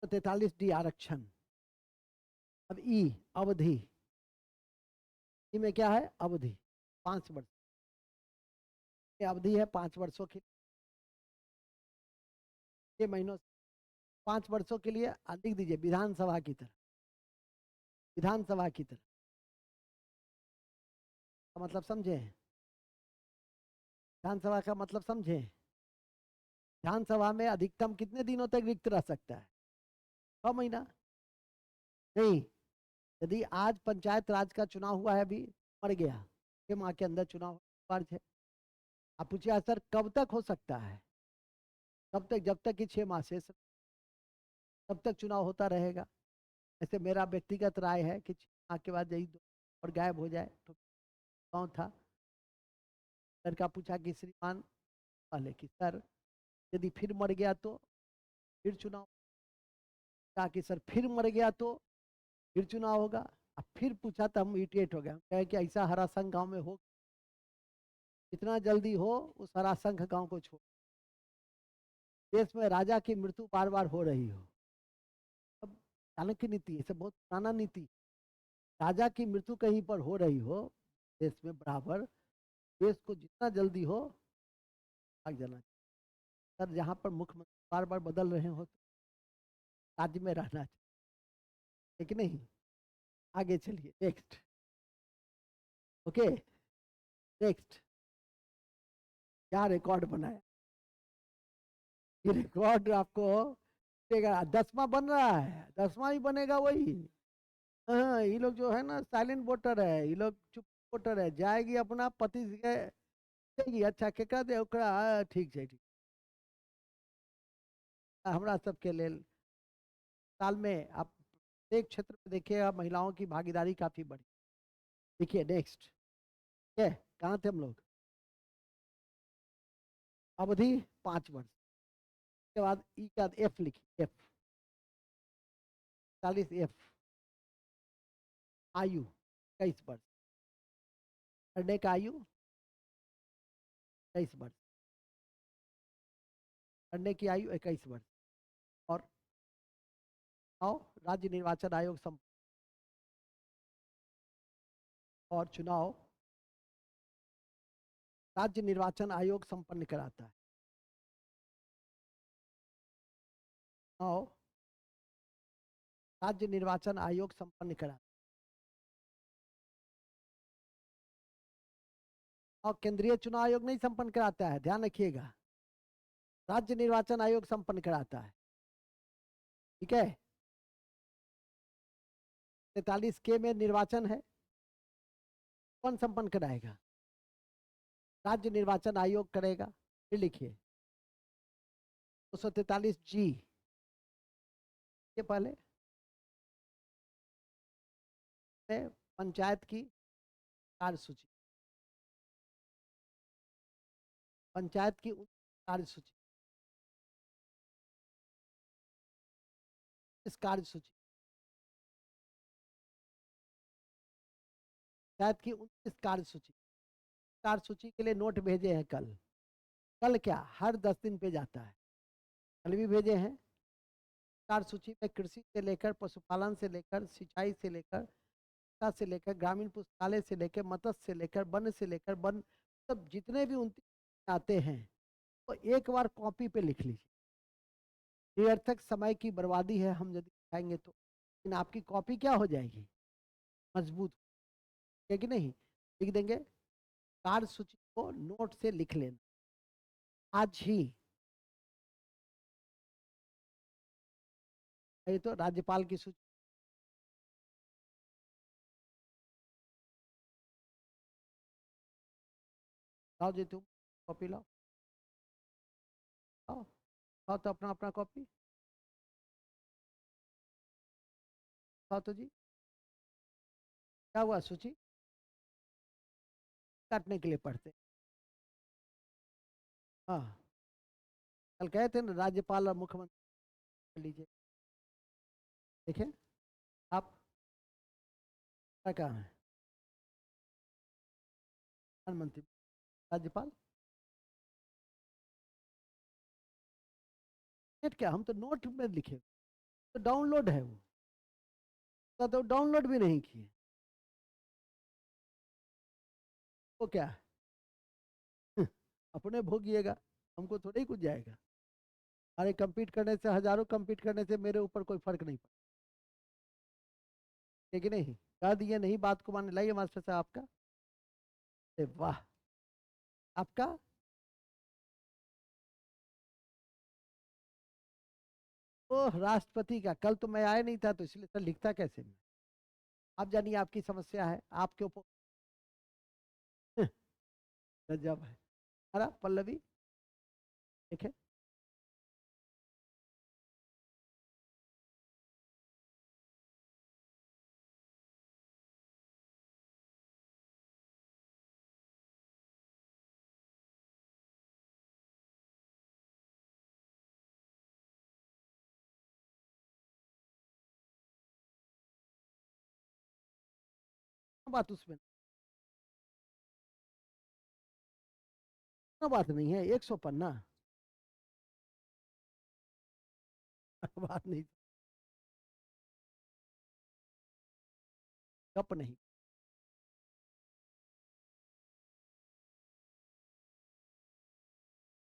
43D आरक्षण। अब ई अवधि, ई में क्या है? अवधि 5 वर्ष की अवधि है, 5 वर्षों की, 6 महीनों, 5 वर्षों के लिए लिख दीजिए विधानसभा की तरह, विधानसभा की तरह का मतलब समझे? विधानसभा का मतलब समझे? विधानसभा में अधिकतम कितने दिनों तक रिक्त रह सकता है? 6 महीना नहीं। यदि आज पंचायत राज का चुनाव हुआ है, अभी मर गया, 6 माह के अंदर चुनाव कार्य है, आप पूछिए सर कब तक हो सकता है? कब तक? जब तक कि 6 माह से तब तक चुनाव होता रहेगा। ऐसे मेरा व्यक्तिगत राय है कि 6 माह के बाद यही और गायब हो जाए तो गाँव था। लड़का पूछा कि श्रीमान, पहले कि सर यदि फिर मर गया तो फिर चुनाव? कहा कि सर फिर मर गया तो फिर चुनाव होगा। अब फिर पूछा तो हम इरिटेट हो गए, कहे कि ऐसा हरा संघ गांव में हो, जितना जल्दी हो उस हरा संघ गांव को छोड़। देश में राजा की मृत्यु बार बार हो रही हो, अब चाणक्य नीति, ऐसे बहुत पुराना नीति, राजा की मृत्यु कहीं पर हो रही हो देश में बराबर, देश को जितना जल्दी हो भाग जाना चाहिए। सर जहाँ पर मुख्यमंत्री बार बार बदल रहे हो तो राज्य में रहना चाहिए, है कि नहीं? आगे चलिए, नेक्स्ट। Okay, next. क्या रिकॉर्ड बनाया? ये रिकॉर्ड आपको देगा। 10वां बन रहा है, 10वां ही बनेगा वही। हाँ, ये लोग जो है ना साइलेंट वोटर है, ये लोग चुप वोटर है। जाएगी अपना पति के देगी, अच्छा केकरा दे ओकरा, ठीक है ठीक। हमरा सबके लेल साल में आप एक क्षेत्र में देखिएगा महिलाओं की भागीदारी काफी बढ़ी। देखिए नेक्स्ट, है कहाँ थे हम लोग? अवधि 5 वर्ष के बाद ई का एफ लिखिए, एफ 40F। आयु 21 वर्ष, करने का आयु 21 वर्ष, करने की आयु 21 वर्ष। और चुनाव राज्य निर्वाचन आयोग और चुनाव राज्य निर्वाचन आयोग संपन्न कराता है। चुनाव राज्य निर्वाचन आयोग संपन्न कराता है और केंद्रीय चुनाव आयोग नहीं संपन्न कराता है, ध्यान रखिएगा। राज्य निर्वाचन आयोग संपन्न कराता है, ठीक है। 43K में निर्वाचन है, कौन संपन्न कराएगा? राज्य निर्वाचन आयोग करेगा। फिर लिखिए 243G के पहले पंचायत की कार्यसूची, पंचायत की कार्यसूची, इस कार्यसूची, पंचायत की 29 कार्यसूची, कार्यसूची के लिए नोट भेजे हैं कल। कल क्या, हर 10 दिन पे जाता है, कल भी भेजे हैं। कार्यसूची में कृषि से लेकर पशुपालन से लेकर सिंचाई से लेकर से लेकर ग्रामीण पुस्तकालय से लेकर मत्स्य से लेकर वन से लेकर वन, सब जितने भी 29 आते हैं तो एक बार कॉपी पे लिख लीजिए। निरर्थक समय की बर्बादी है हम यदि दिखाएंगे तो, लेकिन आपकी कॉपी क्या हो जाएगी? मजबूत है कि नहीं? लिख देंगे कार्यसूची को नोट से लिख लेना आज ही। ये तो राज्यपाल की सूची, लाओ जी, तुम कॉपी लाओ, लाओ लाओ तो अपना अपना कॉपी लाओ तो जी। क्या हुआ सूची काटने के लिए पढ़ते? हाँ, कल कहे थे ना राज्यपाल और मुख्यमंत्री लीजिए। देखें आप क्या कहाँ है? प्रधानमंत्री, राज्यपाल। नेट क्या, हम तो नोट में लिखे, तो डाउनलोड है वो, तो डाउनलोड भी नहीं किए। वो क्या है? अपने भोगिएगा, हमको थोड़ा ही कुछ जाएगा। अरे कंपीट करने से, हजारों कंपीट करने से मेरे ऊपर कोई फर्क नहीं पड़ता, है कि नहीं? कह दिए नहीं, बात को मानने लाइए मास्टर साहब आपका। अरे वाह, आपका ओह राष्ट्रपति का, कल तो मैं आया नहीं था तो इसलिए सर लिखता कैसे मैं। आप जानिए आपकी समस्या है आपके ऊपर। गजब है। अरे पल्लवी देखे, बात उसमें ना, बात नहीं है 100 पन्ना। बात नहीं, गप नहीं,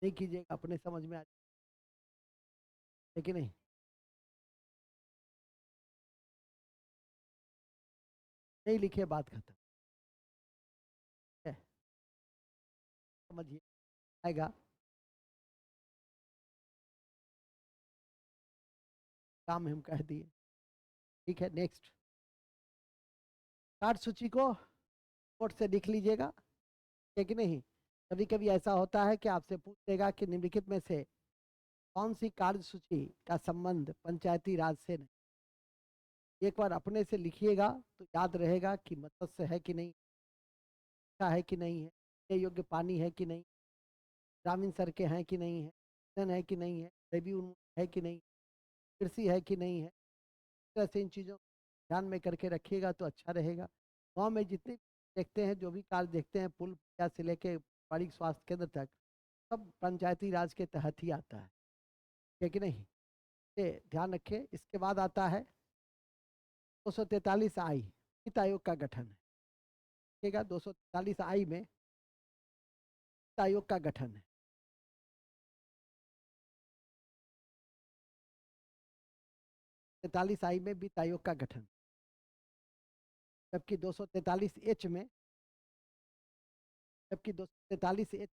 नहीं कीजिएगा, अपने समझ में आ, लेकिन नहीं, नहीं लिखे बात खत्म है, समझिए आएगा। काम हम कह दिए, ठीक है नेक्स्ट। कार्ड सूची को नोट से लिख लीजिएगा, है कि नहीं? कभी कभी ऐसा होता है कि आपसे पूछ देगा कि निम्नलिखित में से कौन सी कार्य सूची का संबंध पंचायती राज से नहीं। एक बार अपने से लिखिएगा तो याद रहेगा कि मत्स्य है कि नहीं, शिक्षा है कि नहीं है, ये योग्य पानी है कि नहीं, ग्रामीण सड़कें हैं कि नहीं है, भोजन है कि नहीं है, रेव्यू है कि नहीं, कृषि है कि नहीं है। इस तरह से इन चीज़ों को ध्यान में करके रखिएगा तो अच्छा रहेगा। गांव में जितने भी देखते हैं, जो भी कार्य देखते हैं, पुल या से लेके पारिक स्वास्थ्य केंद्र तक, सब पंचायती राज के तहत ही आता है कि नहीं? ये ध्यान रखें। इसके बाद आता है 243 आई, वित्त आयोग का गठन है। ठीक है, 243 आई में वित्त आयोग का गठन है। 43 आई में वित्त आयोग का गठन, जबकि 243 एच में, जबकि 243 एच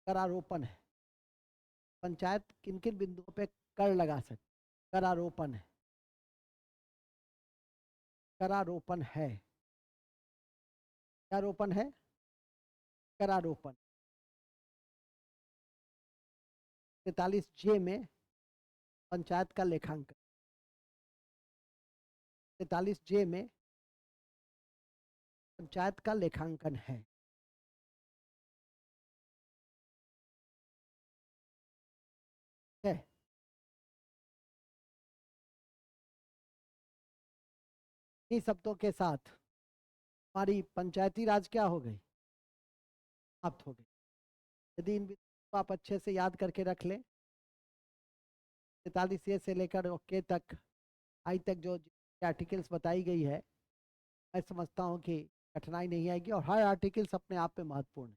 करारोपण है। पंचायत किन किन बिंदुओं पे कर लगा सकती, करारोपण है, करारोपण है, क्या रोपण है? करारोपण। 43 जे में पंचायत का लेखांकन, 43 जे में पंचायत का लेखांकन है। इन्हीं शब्दों के साथ हमारी पंचायती राज क्या हो गई, समाप्त हो गई। यदि इन बिंदुओं को आप अच्छे से याद करके रख लें, 43 ए से लेकर ओके तक, आई तक जो आर्टिकल्स बताई गई है, मैं समझता हूँ कि कठिनाई नहीं आएगी, और हर आर्टिकल्स अपने आप में महत्वपूर्ण है।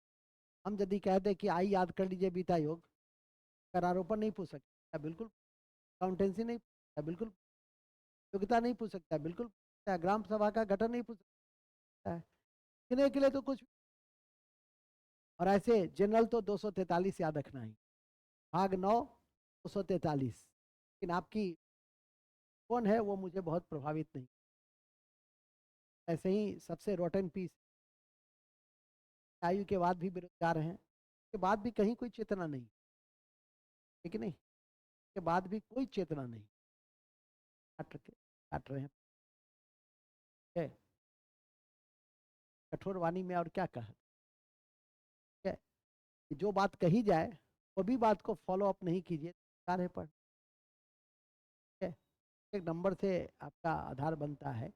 हम यदि कह दें कि आई याद कर लीजिए बीता योग, करारोपण नहीं पूछ सकता बिल्कुल, अकाउंटेंसी नहीं पूछता बिल्कुल, योग्यता नहीं पूछ सकता बिल्कुल, ग्राम सभा का गठन नहीं पूछ सकता है, चुनने के लिए तो कुछ। और ऐसे जनरल तो 243 याद रखना है, भाग 9 243। लेकिन आपकी कौन है वो मुझे बहुत प्रभावित नहीं, ऐसे ही सबसे रोटन पीस आयु के बाद भी बेरोजगार हैं, के बाद भी कहीं कोई चेतना नहीं, ठीक है नहीं, के बाद भी कोई चेतना नहीं, काट रहे हैं। कठोर वाणी में और क्या कहा, ठीक है, जो बात कही जाए वो भी बात को फॉलो अप नहीं कीजिए, कार्य पर, ठीक है, एक नंबर से आपका आधार बनता है,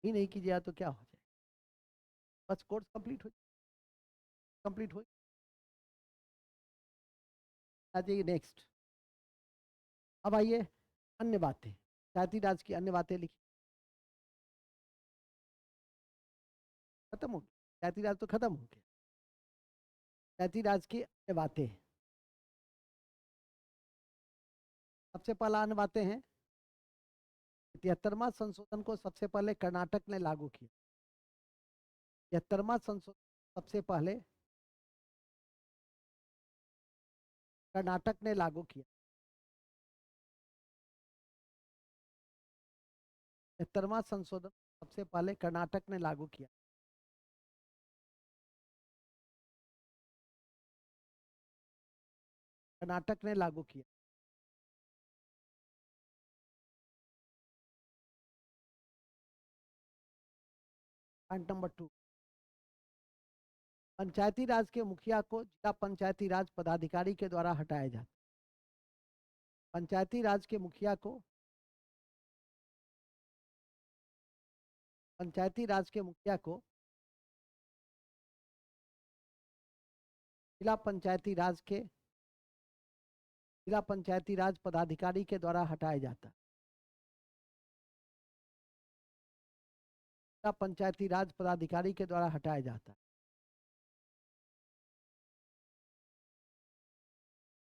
ही नहीं कीजिए तो क्या हो जाए, बस कोर्स कंप्लीट हो जाइए। नेक्स्ट, अब आइए अन्य बातें, पंचायती राज की अन्य बातें लिखी, खत्म हो गई, पंचायती राज तो खत्म हो गया, पंचायती राज की अन्य बातें, सबसे पहला अन्य बातें हैं, 73वां संशोधन को सबसे पहले कर्नाटक ने लागू किया, 73वां संशोधन सबसे पहले कर्नाटक ने लागू किया, 73वां संशोधन सबसे पहले कर्नाटक ने लागू किया, कर्नाटक ने लागू किया। पॉइंट नंबर 2, पंचायती राज के मुखिया को जिला पंचायती राज पदाधिकारी के द्वारा हटाया जाता, पंचायती राज के मुखिया को, पंचायती राज के मुखिया को जिला पंचायती राज के, जिला पंचायती राज पदाधिकारी के द्वारा हटाया जाता, जिला पंचायती राज पदाधिकारी के द्वारा हटाया जाता,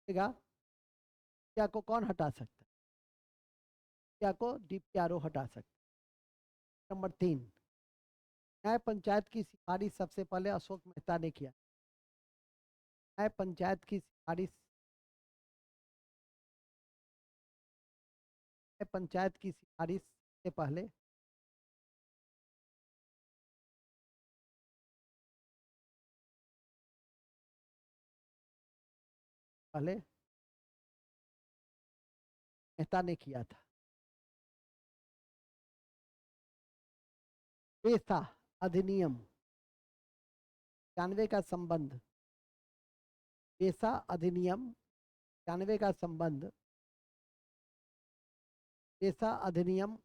मुखिया को कौन हटा सकता है, मुखिया को डीपीआरओ हटा सकता। नंबर 3, न्याय पंचायत की सिफारिश सबसे पहले अशोक मेहता ने किया, न्याय पंचायत की सिफारिश, न्याय पंचायत की सिफारिश से पहले मेहता ने किया था। पेशा अधिनियम 91 का संबंध, पेशा अधिनियम 91 का संबंध, पेशा अधिनियम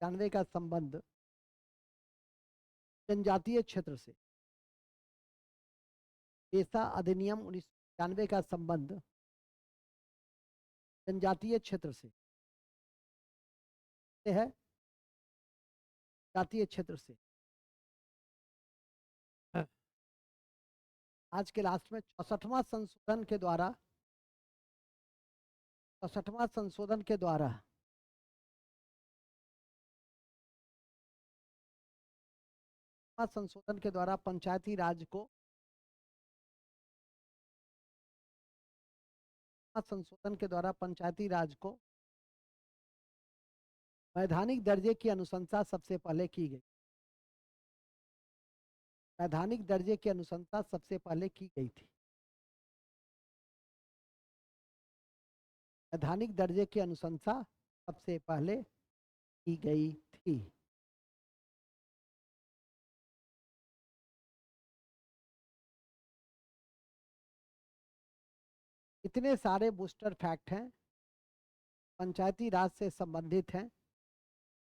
91 का संबंध जनजातीय क्षेत्र से, पेशा अधिनियम 1991 का संबंध जनजातीय क्षेत्र से है, जातीय क्षेत्र से। आज के लास्ट में 64वां संशोधन के द्वारा, 64वां संशोधन के द्वारा संशोधन के द्वारा पंचायती राज को, संशोधन के द्वारा पंचायती राज को वैधानिक दर्जे की अनुशंसा सबसे पहले की गई, वैधानिक दर्जे की अनुशंसा सबसे पहले की गई थी, वैधानिक दर्जे की अनुशंसा सबसे पहले की गई थी। इतने सारे बूस्टर फैक्ट हैं, पंचायती राज से संबंधित हैं,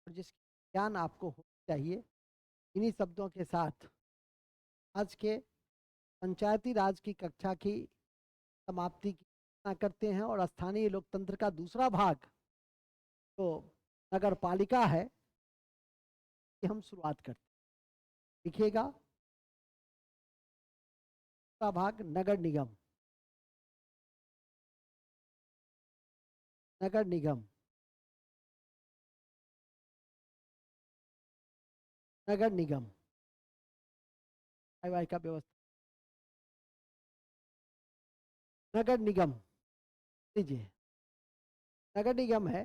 और जिसकी ज्ञान आपको होना चाहिए। इन्हीं शब्दों के साथ आज के पंचायती राज की कक्षा की समाप्ति की घोषणा करते हैं, और स्थानीय लोकतंत्र का दूसरा भाग तो नगर पालिका है कि हम शुरुआत करते हैं। लिखिएगा, दूसरा भाग नगर निगम, नगर निगम, नगर निगम वाई का व्यवस्था, नगर निगम लीजिए, नगर निगम है,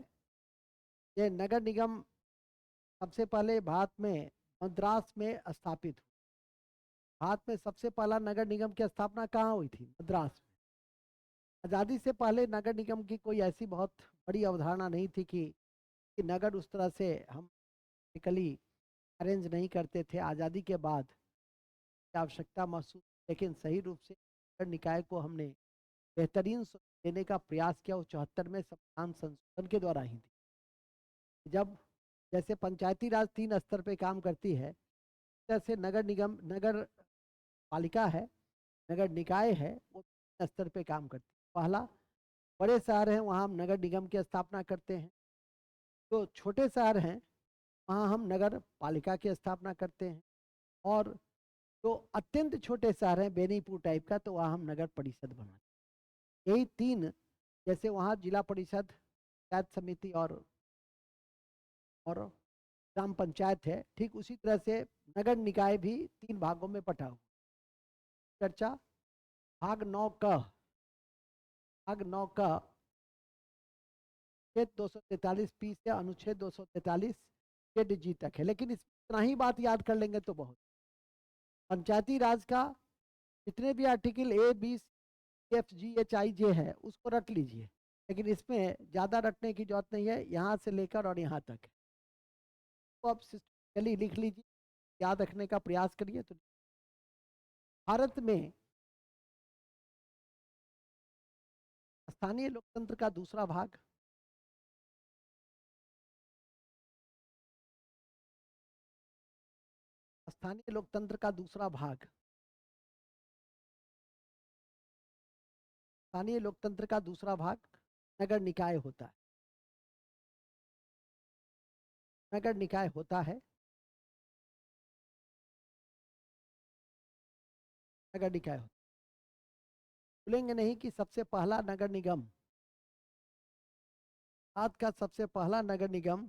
ये नगर निगम सबसे पहले भारत में मद्रास में स्थापित हुआ, भारत में सबसे पहला नगर निगम की स्थापना कहाँ हुई थी? मद्रास में। आज़ादी से पहले नगर निगम की कोई ऐसी बहुत बड़ी अवधारणा नहीं थी कि नगर उस तरह से हम टिकली अरेंज नहीं करते थे। आज़ादी के बाद आवश्यकता महसूस, लेकिन सही रूप से नगर निकाय को हमने बेहतरीन देने का प्रयास किया वो 74 में संविधान संशोधन के द्वारा ही थी। जब जैसे पंचायती राज 3 स्तर पे काम करती है, जैसे नगर निगम, नगर पालिका है, नगर निकाय है, वो 3 स्तर पे काम करती है। पहला, बड़े शहर हैं वहाँ हम नगर निगम की स्थापना करते हैं। तो छोटे शहर हैं वहाँ हम नगर पालिका की स्थापना करते हैं। और जो अत्यंत छोटे शहर हैं बेनीपुर टाइप का, तो वहाँ हम नगर परिषद बनाते हैं। यही 3, जैसे वहाँ जिला परिषद, पंचायत समिति और ग्राम पंचायत है, ठीक उसी तरह से नगर निकाय भी 3 भागों में बटा हुआ। चर्चा भाग 9 का, भाग 9 का अनुच्छेद 243 पी से अनुच्छेद 243 के डी तक है, लेकिन इतना ही बात याद कर लेंगे तो बहुत। पंचायती राज का जितने भी article A B F G H I J है उसको रट लीजिए, लेकिन इसमें ज़्यादा रटने की जरूरत नहीं है, यहाँ से लेकर और यहाँ तक है। तो आप सिस्टमैटिकली लिख लीजिए, याद रखने का प्रयास करिए। तो भारत में स्थानीय लोकतंत्र का दूसरा भाग, स्थानीय लोकतंत्र का दूसरा भाग, स्थानीय लोकतंत्र का दूसरा भाग नगर निकाय होता है। नगर निकाय होता है, नगर निकाय होता है। भूलेंगे नहीं कि सबसे पहला नगर निगम, भारत का सबसे पहला नगर निगम,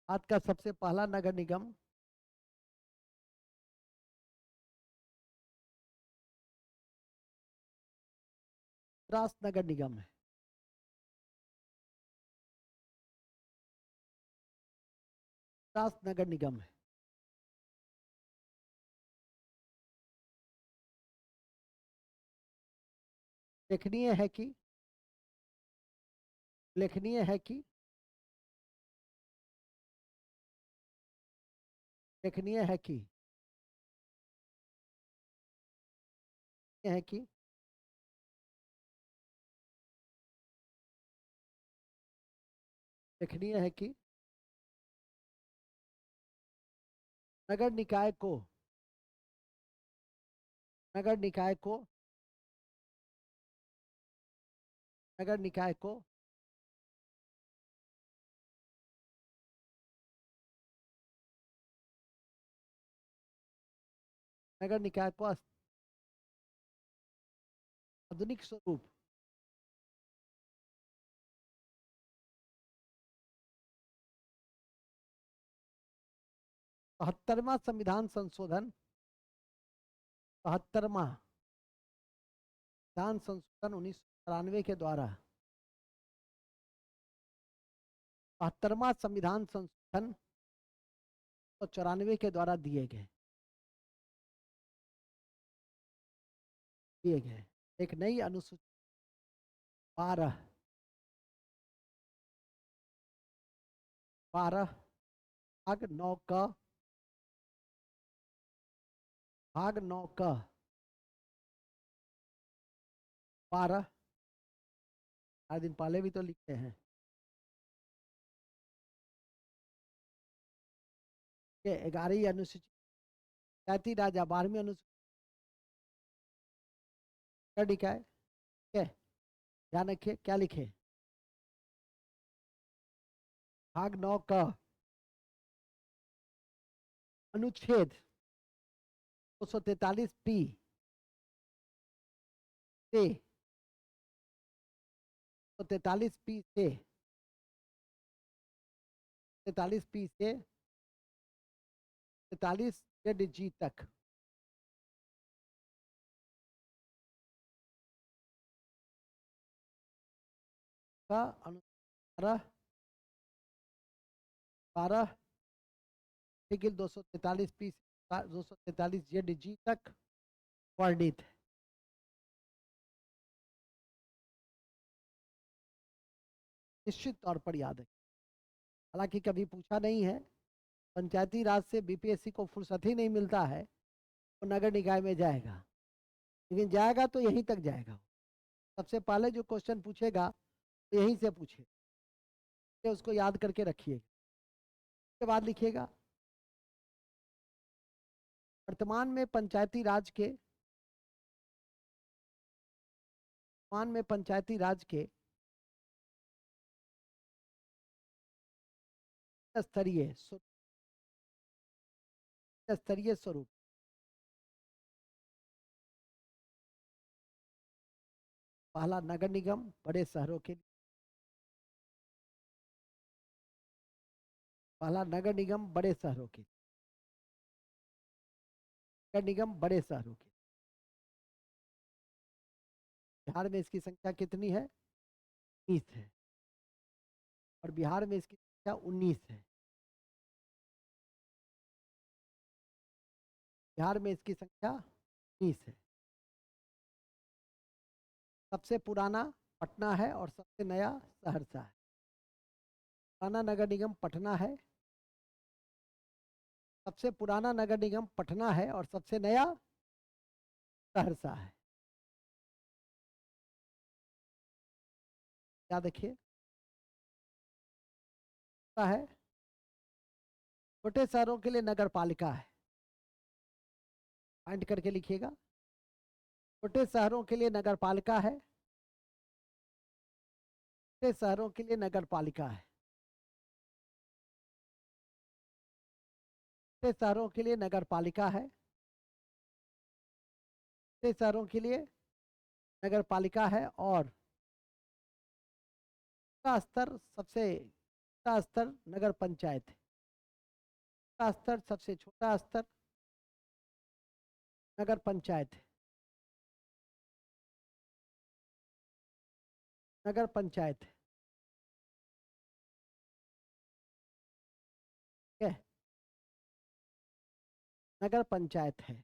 भारत का सबसे पहला नगर निगम मद्रास नगर निगम है। मद्रास नगर निगम है। लेखनीय है कि, लेखनीय है कि, लेखनीय है कि, है कि लेखनीय है कि नगर निकाय को, नगर निकाय को, नगर निकाय को नगर निकाय को आधुनिक स्वरूप, 72वां संविधान संशोधन, 72वां संविधान संशोधन 1994 के द्वारा, 72वां संविधान संशोधन 1994 के द्वारा दिए गए एक नई अनुसूची 12, 12 भाग 9 का, भाग 9 का 12, 4 दिन पहले भी तो लिखते हैं कि 11वीं अनुसूची, पंचायती राज 12वीं अनुसूची निकाय, ठीक है, ध्यान रखिए क्या लिखे। भाग 9 का अनुच्छेद 243 पी से 243 पी से 43 पी से 43 जी तक का 12, 12 आर्टिकल 243 पी 243 जेड जी तक वर्णित है। निश्चित तौर पर याद है, हालांकि कभी पूछा नहीं है। पंचायती राज से बीपीएससी को फुर्सत ही नहीं मिलता है, वो नगर निकाय में जाएगा, लेकिन जाएगा तो यहीं तक जाएगा। सबसे पहले जो क्वेश्चन पूछेगा तो यहीं से पूछे, तो उसको याद करके रखिएगा। उसके बाद लिखिएगा वर्तमान में पंचायती राज के स्तरीय स्वरूप। पहला नगर निगम बड़े शहरों के लिए, पहला नगर निगम बड़े शहरों के, नगर निगम बड़े शहरों के। बिहार में इसकी संख्या कितनी है? 20 है, और बिहार में इसकी संख्या 19 है। बिहार में इसकी संख्या 19 है। सबसे पुराना पटना है और सबसे नया सहरसा है। पुराना नगर निगम पटना है, सबसे पुराना नगर निगम पटना है और सबसे नया सहरसा है। क्या देखिए है, छोटे शहरों के लिए नगर पालिका है। पॉइंट करके लिखिएगा, छोटे शहरों के लिए नगर पालिका है, छोटे शहरों के लिए नगर पालिका है, छोटे शहरों के लिए नगर पालिका है, छोटे शहरों के लिए नगर पालिका है। और का स्तर सबसे छोटा स्तर नगर पंचायत है। का स्तर सबसे छोटा स्तर नगर पंचायत है। नगर पंचायत है, ठीक है, नगर पंचायत है।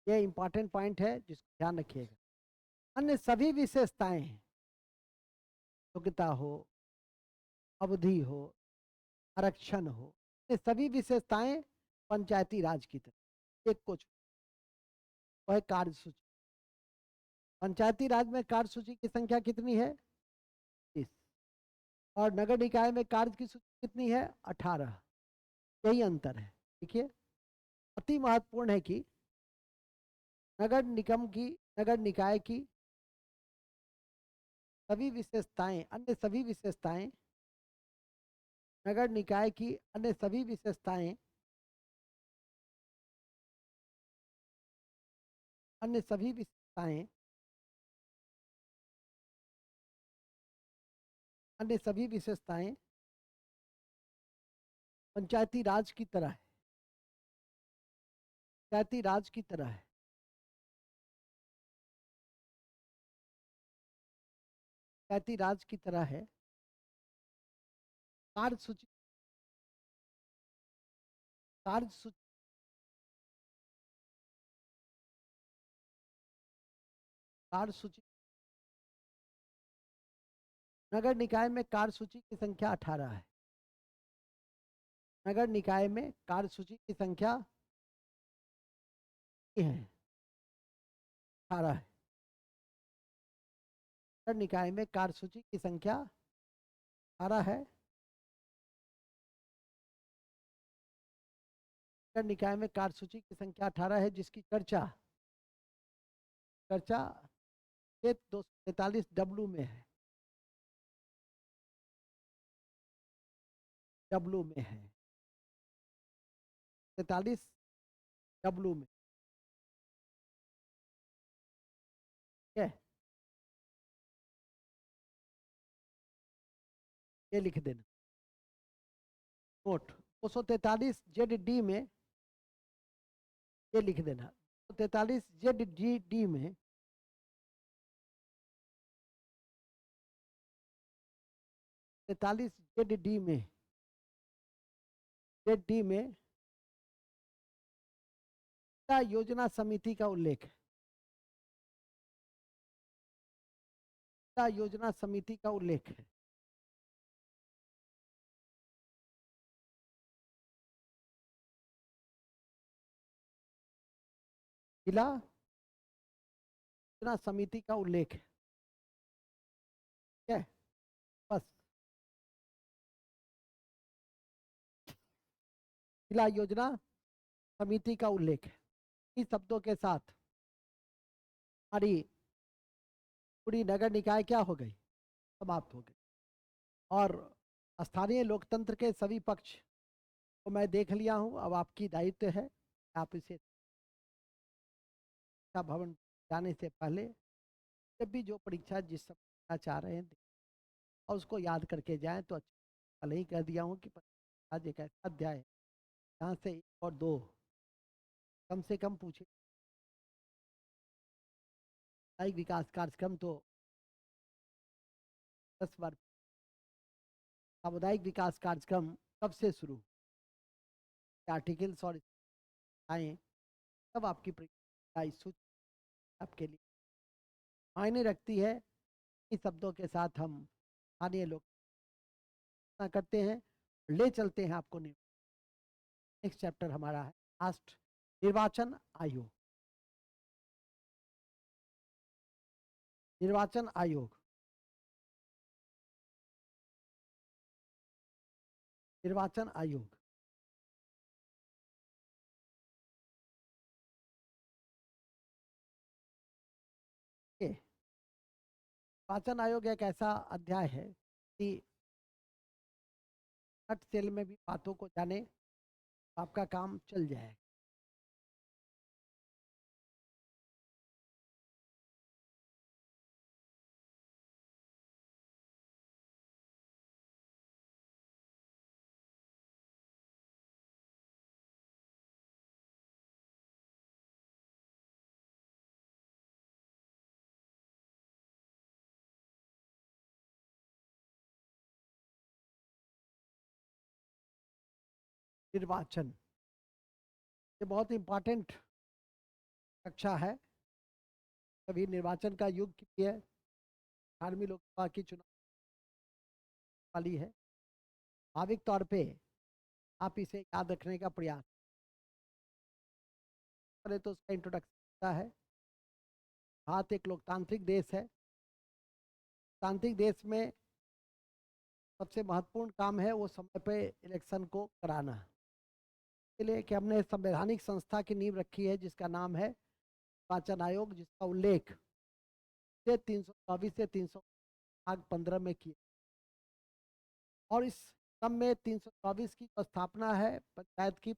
ये इंपॉर्टेंट पॉइंट है जिसको ध्यान रखिएगा। अन्य सभी विशेषताएं, योग्यता हो, अवधि हो, आरक्षण हो, ये सभी विशेषताएं पंचायती राज की तरह एक कुछ वह कार्य सूची। पंचायती राज में कार्य सूची की संख्या कितनी है? 30। और नगर निकाय में कार्य की सूची कितनी है? 18। यही अंतर है। देखिए, अति महत्वपूर्ण है कि नगर निगम की, नगर निकाय की सभी विशेषताएं, अन्य सभी विशेषताएं, नगर निकाय की अन्य सभी विशेषताएं, अन्य सभी विशेषताएं, अन्य सभी विशेषताएं पंचायती राज की तरह है, पंचायती राज की तरह है। पंचायती राज की तरह है। कार्य सूची, कार्य सूची, कार्य सूची। नगर निकाय में कार्य सूची की संख्या 18 है। नगर निकाय में कार्य सूची की संख्या है 18 है। नगर निकाय में कार्य सूची की संख्या 18 है। नगर निकाय में कार्य सूची की संख्या 18 है, जिसकी चर्चा चर्चा 243 डब्लू में है। डब्लू में है, 43 डब्लू में, ठीक है, ये लिख देना नोट। 243 जेड डी में ये लिख देना, 243 जेड जी डी में 43 जेड डी में डी में योजना समिति का उल्लेख है। योजना समिति का उल्लेख है। जिला योजना समिति का उल्लेख है। ठीक है, बस जिला योजना समिति का उल्लेख है। इस शब्दों के साथ हमारी पूरी नगर निकाय क्या हो गई, समाप्त हो गई। और स्थानीय लोकतंत्र के सभी पक्ष को मैं देख लिया हूं। अब आपकी दायित्व है, आप इसे शिक्षा भवन जाने से पहले जब भी जो परीक्षा जिस समय चाह रहे हैं और उसको याद करके जाएं तो अच्छा। पहले ही कह दिया हूं कि आज एक ऐसा अध्याय है जहाँ से 1 और 2 कम से कम पूछे। सामुदायिक विकास कार्यक्रम तो 10 बार। सामुदायिक विकास कार्यक्रम कब से शुरू, आर्टिकल्स और आए तब आपकी परीक्षा सूची आपके लिए मायने रखती है। इस शब्दों के साथ हम स्थानीय लोग करते हैं, ले चलते हैं आपको। नेक्स्ट चैप्टर हमारा है लास्ट, निर्वाचन आयोग। निर्वाचन आयोग, निर्वाचन आयोग निर्वाचन आयोग एक ऐसा अध्याय है कि हट सेल में भी बातों को जाने, आपका काम चल जाए। निर्वाचन ये बहुत इंपॉर्टेंट कक्षा है। अभी निर्वाचन का युग की है, 18वीं लोकसभा की चुनाव वाली है। स्वाभाविक तौर पे आप इसे याद रखने का प्रयास करें तो उसका इंट्रोडक्शन है। भारत एक लोकतांत्रिक देश है। तांत्रिक देश में सबसे महत्वपूर्ण काम है वो समय पे इलेक्शन को कराना। इसके लिए कि हमने संवैधानिक संस्था की नींव रखी है जिसका नाम है निर्वाचन आयोग, जिसका उल्लेख 324 से 315 में किया। और इस क्रम में 324 की स्थापना है पंचायत की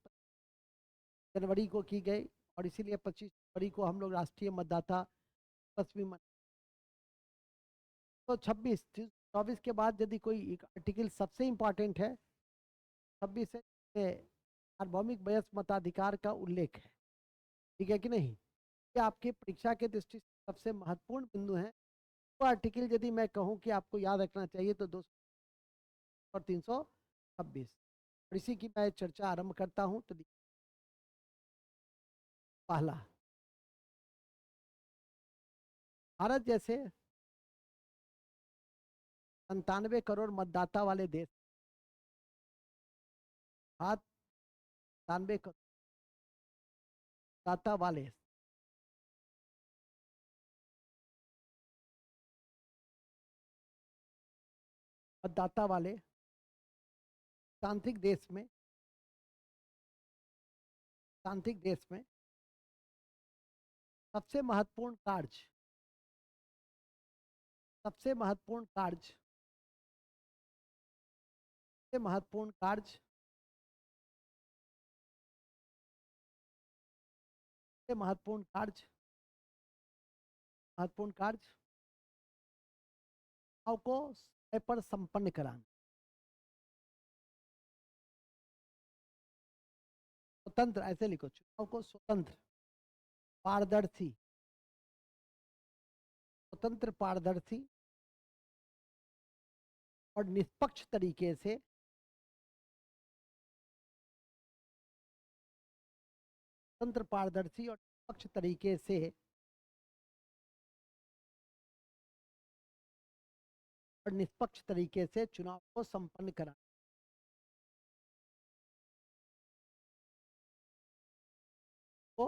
जनवरी को की गई और इसीलिए 25 जनवरी को हम लोग राष्ट्रीय मतदाता दिवस भी तो 24 के बाद यदि कोई आर्टिकल सबसे इम्पोर्टेंट है 26 है, सार्वभौमिक वयस्क मताधिकार का उल्लेख है। ठीक है कि नहीं? ये आपकी परीक्षा के दृष्टि से सबसे महत्वपूर्ण बिंदु है। तो आर्टिकल यदि मैं कहूँ कि आपको याद रखना चाहिए तो 200 और 326 और इसी की मैं चर्चा आरंभ करता हूँ। तो पहला, भारत जैसे 97 करोड़ मतदाता वाले देश, भारत 97 करोड़ मतदाता वाले तांत्रिक देश में सबसे महत्वपूर्ण कार्य सबसे महत्वपूर्ण कार्य सबसे महत्वपूर्ण कार्य सबसे महत्वपूर्ण कार्य चुनाव को समय पर संपन्न कराना। स्वतंत्र, ऐसे लिखो, चुनाव को स्वतंत्र पारदर्शी और निष्पक्ष तरीके से स्वतंत्र, पारदर्शी और निष्पक्ष तरीके से चुनाव को संपन्न करा को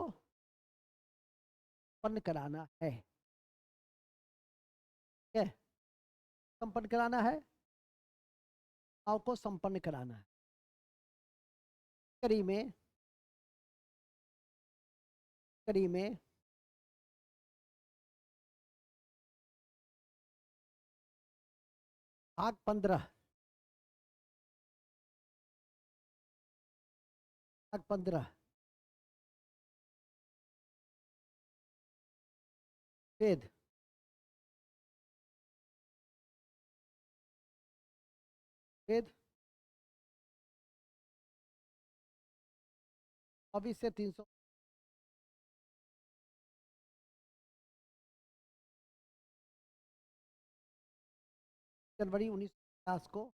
संपन्न कराना है। क्या संपन्न कराना है? चुनाव को संपन्न कराना है। कड़ी में भाग 15 वेद वेद 24 से 300 जनवरी 1950 को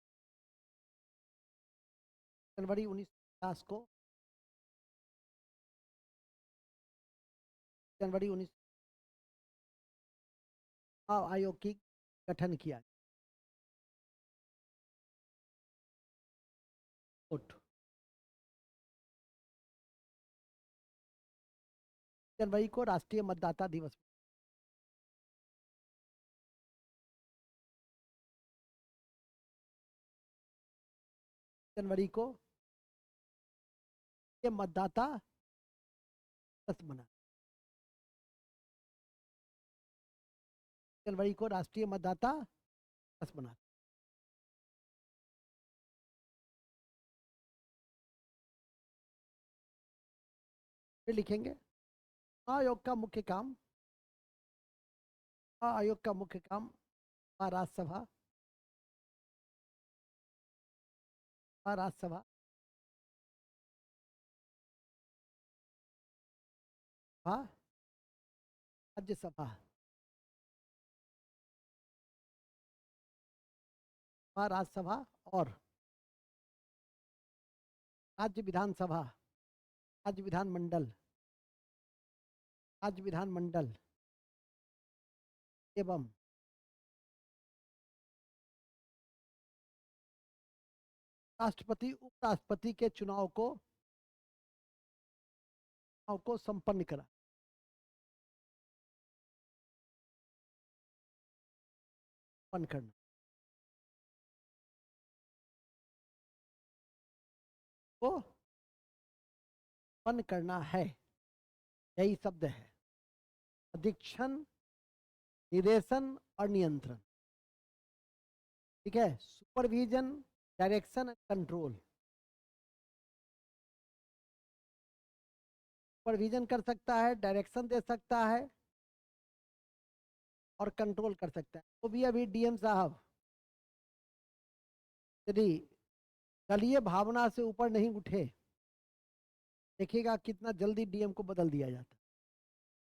जनवरी 1950 को जनवरी 19 आयोग की गठन किया। जनवरी को राष्ट्रीय मतदाता दिवस, जनवरी को ये मतदाता दिवस बना। जनवरी को राष्ट्रीय मतदाता दिवस बना। फिर लिखेंगे आयोग का मुख्य काम राज्यसभा राज्यसभा राज्यसभा और राज्य विधानसभा राज्य विधानमंडल एवं राष्ट्रपति उपराष्ट्रपति के चुनाव को संपन्न करा। करना को संपन्न करना है, यही शब्द है। अधीक्षण, निर्देशन और नियंत्रण। ठीक है, supervision, direction and control. Supervision कर सकता है, डायरेक्शन दे सकता है और कंट्रोल कर सकता है। तो भी अभी डीएम साहब यदि दलीय भावना से ऊपर नहीं उठे, देखिएगा कितना जल्दी डीएम को बदल दिया जाता।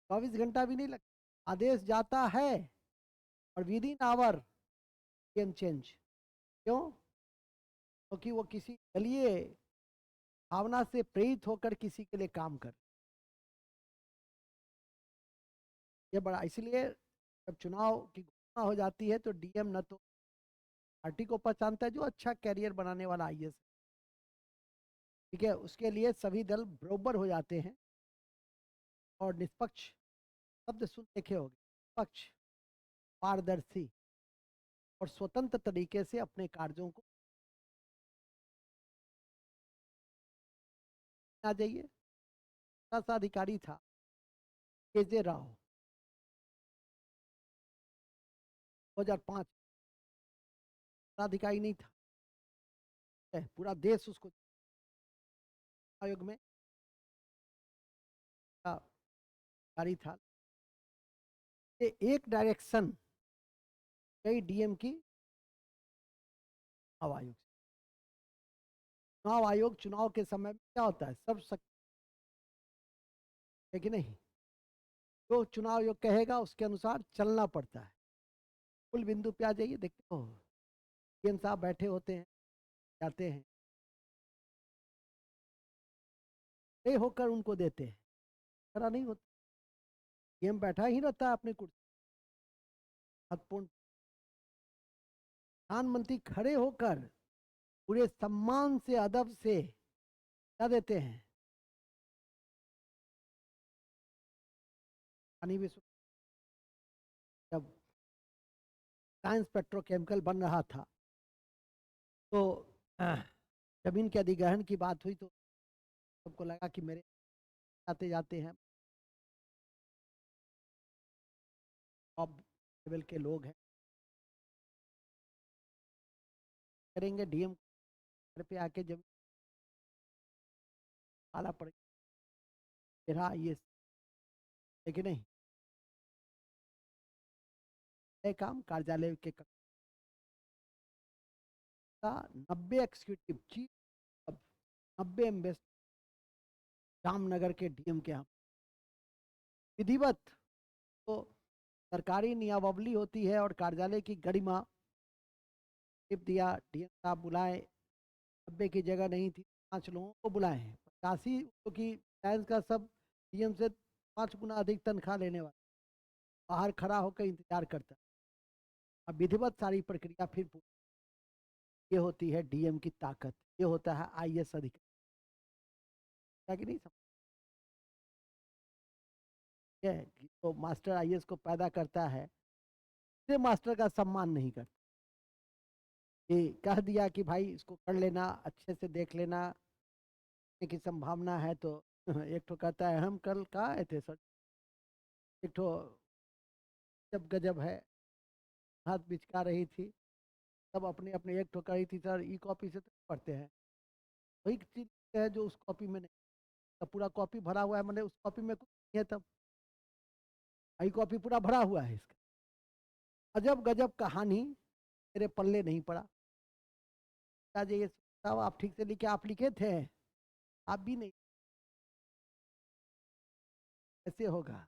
24 घंटा भी नहीं लगता, आदेश जाता है और within hour DM change. क्यों? क्योंकि वो किसी दलीय भावना से प्रेरित होकर किसी के लिए काम कर। ये बड़ा, इसलिए जब चुनाव की घोषणा हो जाती है तो डीएम न तो पार्टी को पहचानता है जो अच्छा कैरियर बनाने वाला आईएएस, ठीक है, उसके लिए सभी दल बरोबर हो जाते हैं और निष्पक्ष शब्द सुन देखे होंगे, निष्पक्ष, पारदर्शी और स्वतंत्र तरीके से अपने कार्यों को आ जाइए। ऐसा अधिकारी था केजे राव, 2005 अधिकारी नहीं था, पूरा देश उसको आयोग में अधिकारी था। ये एक डायरेक्शन कई डीएम की आयोग, चुनाव आयोग चुनाव के समय में क्या होता है, सब शक्ति है कि नहीं, जो चुनाव आयोग कहेगा उसके अनुसार चलना पड़ता है। कुल बिंदु पे आ जाइए, देखते हो डीएम साहब बैठे होते हैं, जाते हैं, होकर उनको देते हैं। खड़ा नहीं होता, डीएम बैठा ही रहता है अपनी कुर्सी। महत्वपूर्ण प्रधानमंत्री खड़े होकर पूरे सम्मान से, अदब से क्या देते हैं, पानी भी। जब साइंस पेट्रोकेमिकल बन रहा था तो जमीन के अधिग्रहण की बात हुई तो सबको लगा कि मेरे आते जाते हैं टॉप लेवल के लोग हैं, करेंगे डीएम घर पे आके जब आला पड़ रहा ये, लेकिन नहीं, काम कार्यालय के का 90 एग्जीक्यूटिव चीफ, 90 एम्बेसडर जामनगर के डीएम के यहाँ विधिवत तो सरकारी नियमावली होती है और कार्यालय की गरिमा, टिप दिया, डीएम साहब बुलाए, 90 की जगह नहीं थी 5 लोगों को बुलाए हैं, 85 क्योंकि साइंस का सब डीएम से 5 गुना अधिक तनख्वाह लेने वाला बाहर खड़ा होकर इंतजार करता। अब विधिवत सारी प्रक्रिया फिर ये होती है डीएम की ताकत, ये होता है आईएएस अधिकारी कि नहीं समझ है कि तो मास्टर आईएएस को पैदा करता है, से मास्टर का सम्मान नहीं करता, ये कह दिया कि भाई इसको कर लेना, अच्छे से देख लेना की संभावना है तो एक तो कहता है हम कल कहाँ आए थे सर, एक तो जब गजब है, हाथ बिचका रही थी, सब अपने अपने एक तो कही थी सर ई कॉपी से तो पढ़ते हैं, वही चीज है जो उस कॉपी में नहीं, तब पूरा कॉपी भरा हुआ है, मैंने उस कॉपी में कुछ नहीं है, तब आई कॉपी पूरा भरा हुआ है इसका, अजब गजब कहानी मेरे पल्ले नहीं पड़ा। ये साहब आप ठीक से लिखे, आप लिखे थे, आप भी नहीं, ऐसे होगा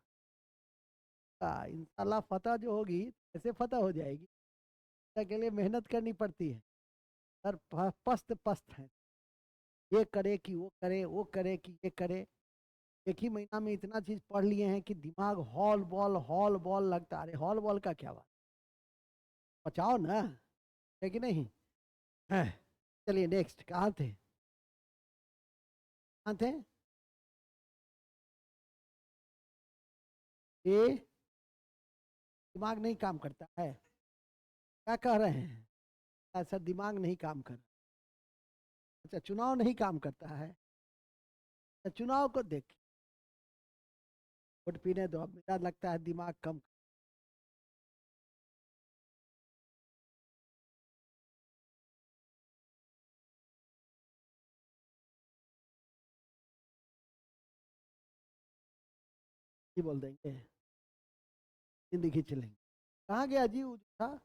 इंशाल्लाह फतह जो होगी ऐसे फतह हो जाएगी, के लिए मेहनत करनी पड़ती है, सर पस्त पस्त है, ये करे कि वो करे, वो करे कि ये करे, एक ही महीना में इतना चीज पढ़ लिए हैं कि दिमाग हॉल बॉल लगता है, अरे हॉल बॉल का क्या बात, बचाओ ना, है कि नहीं है? चलिए नेक्स्ट, कहाँ थे, कहाँ थे, ये दिमाग नहीं काम करता है, क्या कह रहे हैं, ऐसा दिमाग नहीं काम कर, अच्छा चुनाव नहीं काम करता है, तो चुनाव को देख, वोट पीने दो, अब मेरा लगता है दिमाग कम, ही बोल देंगे, जिंदगी चलेंगे, कहाँ गया जी वो था,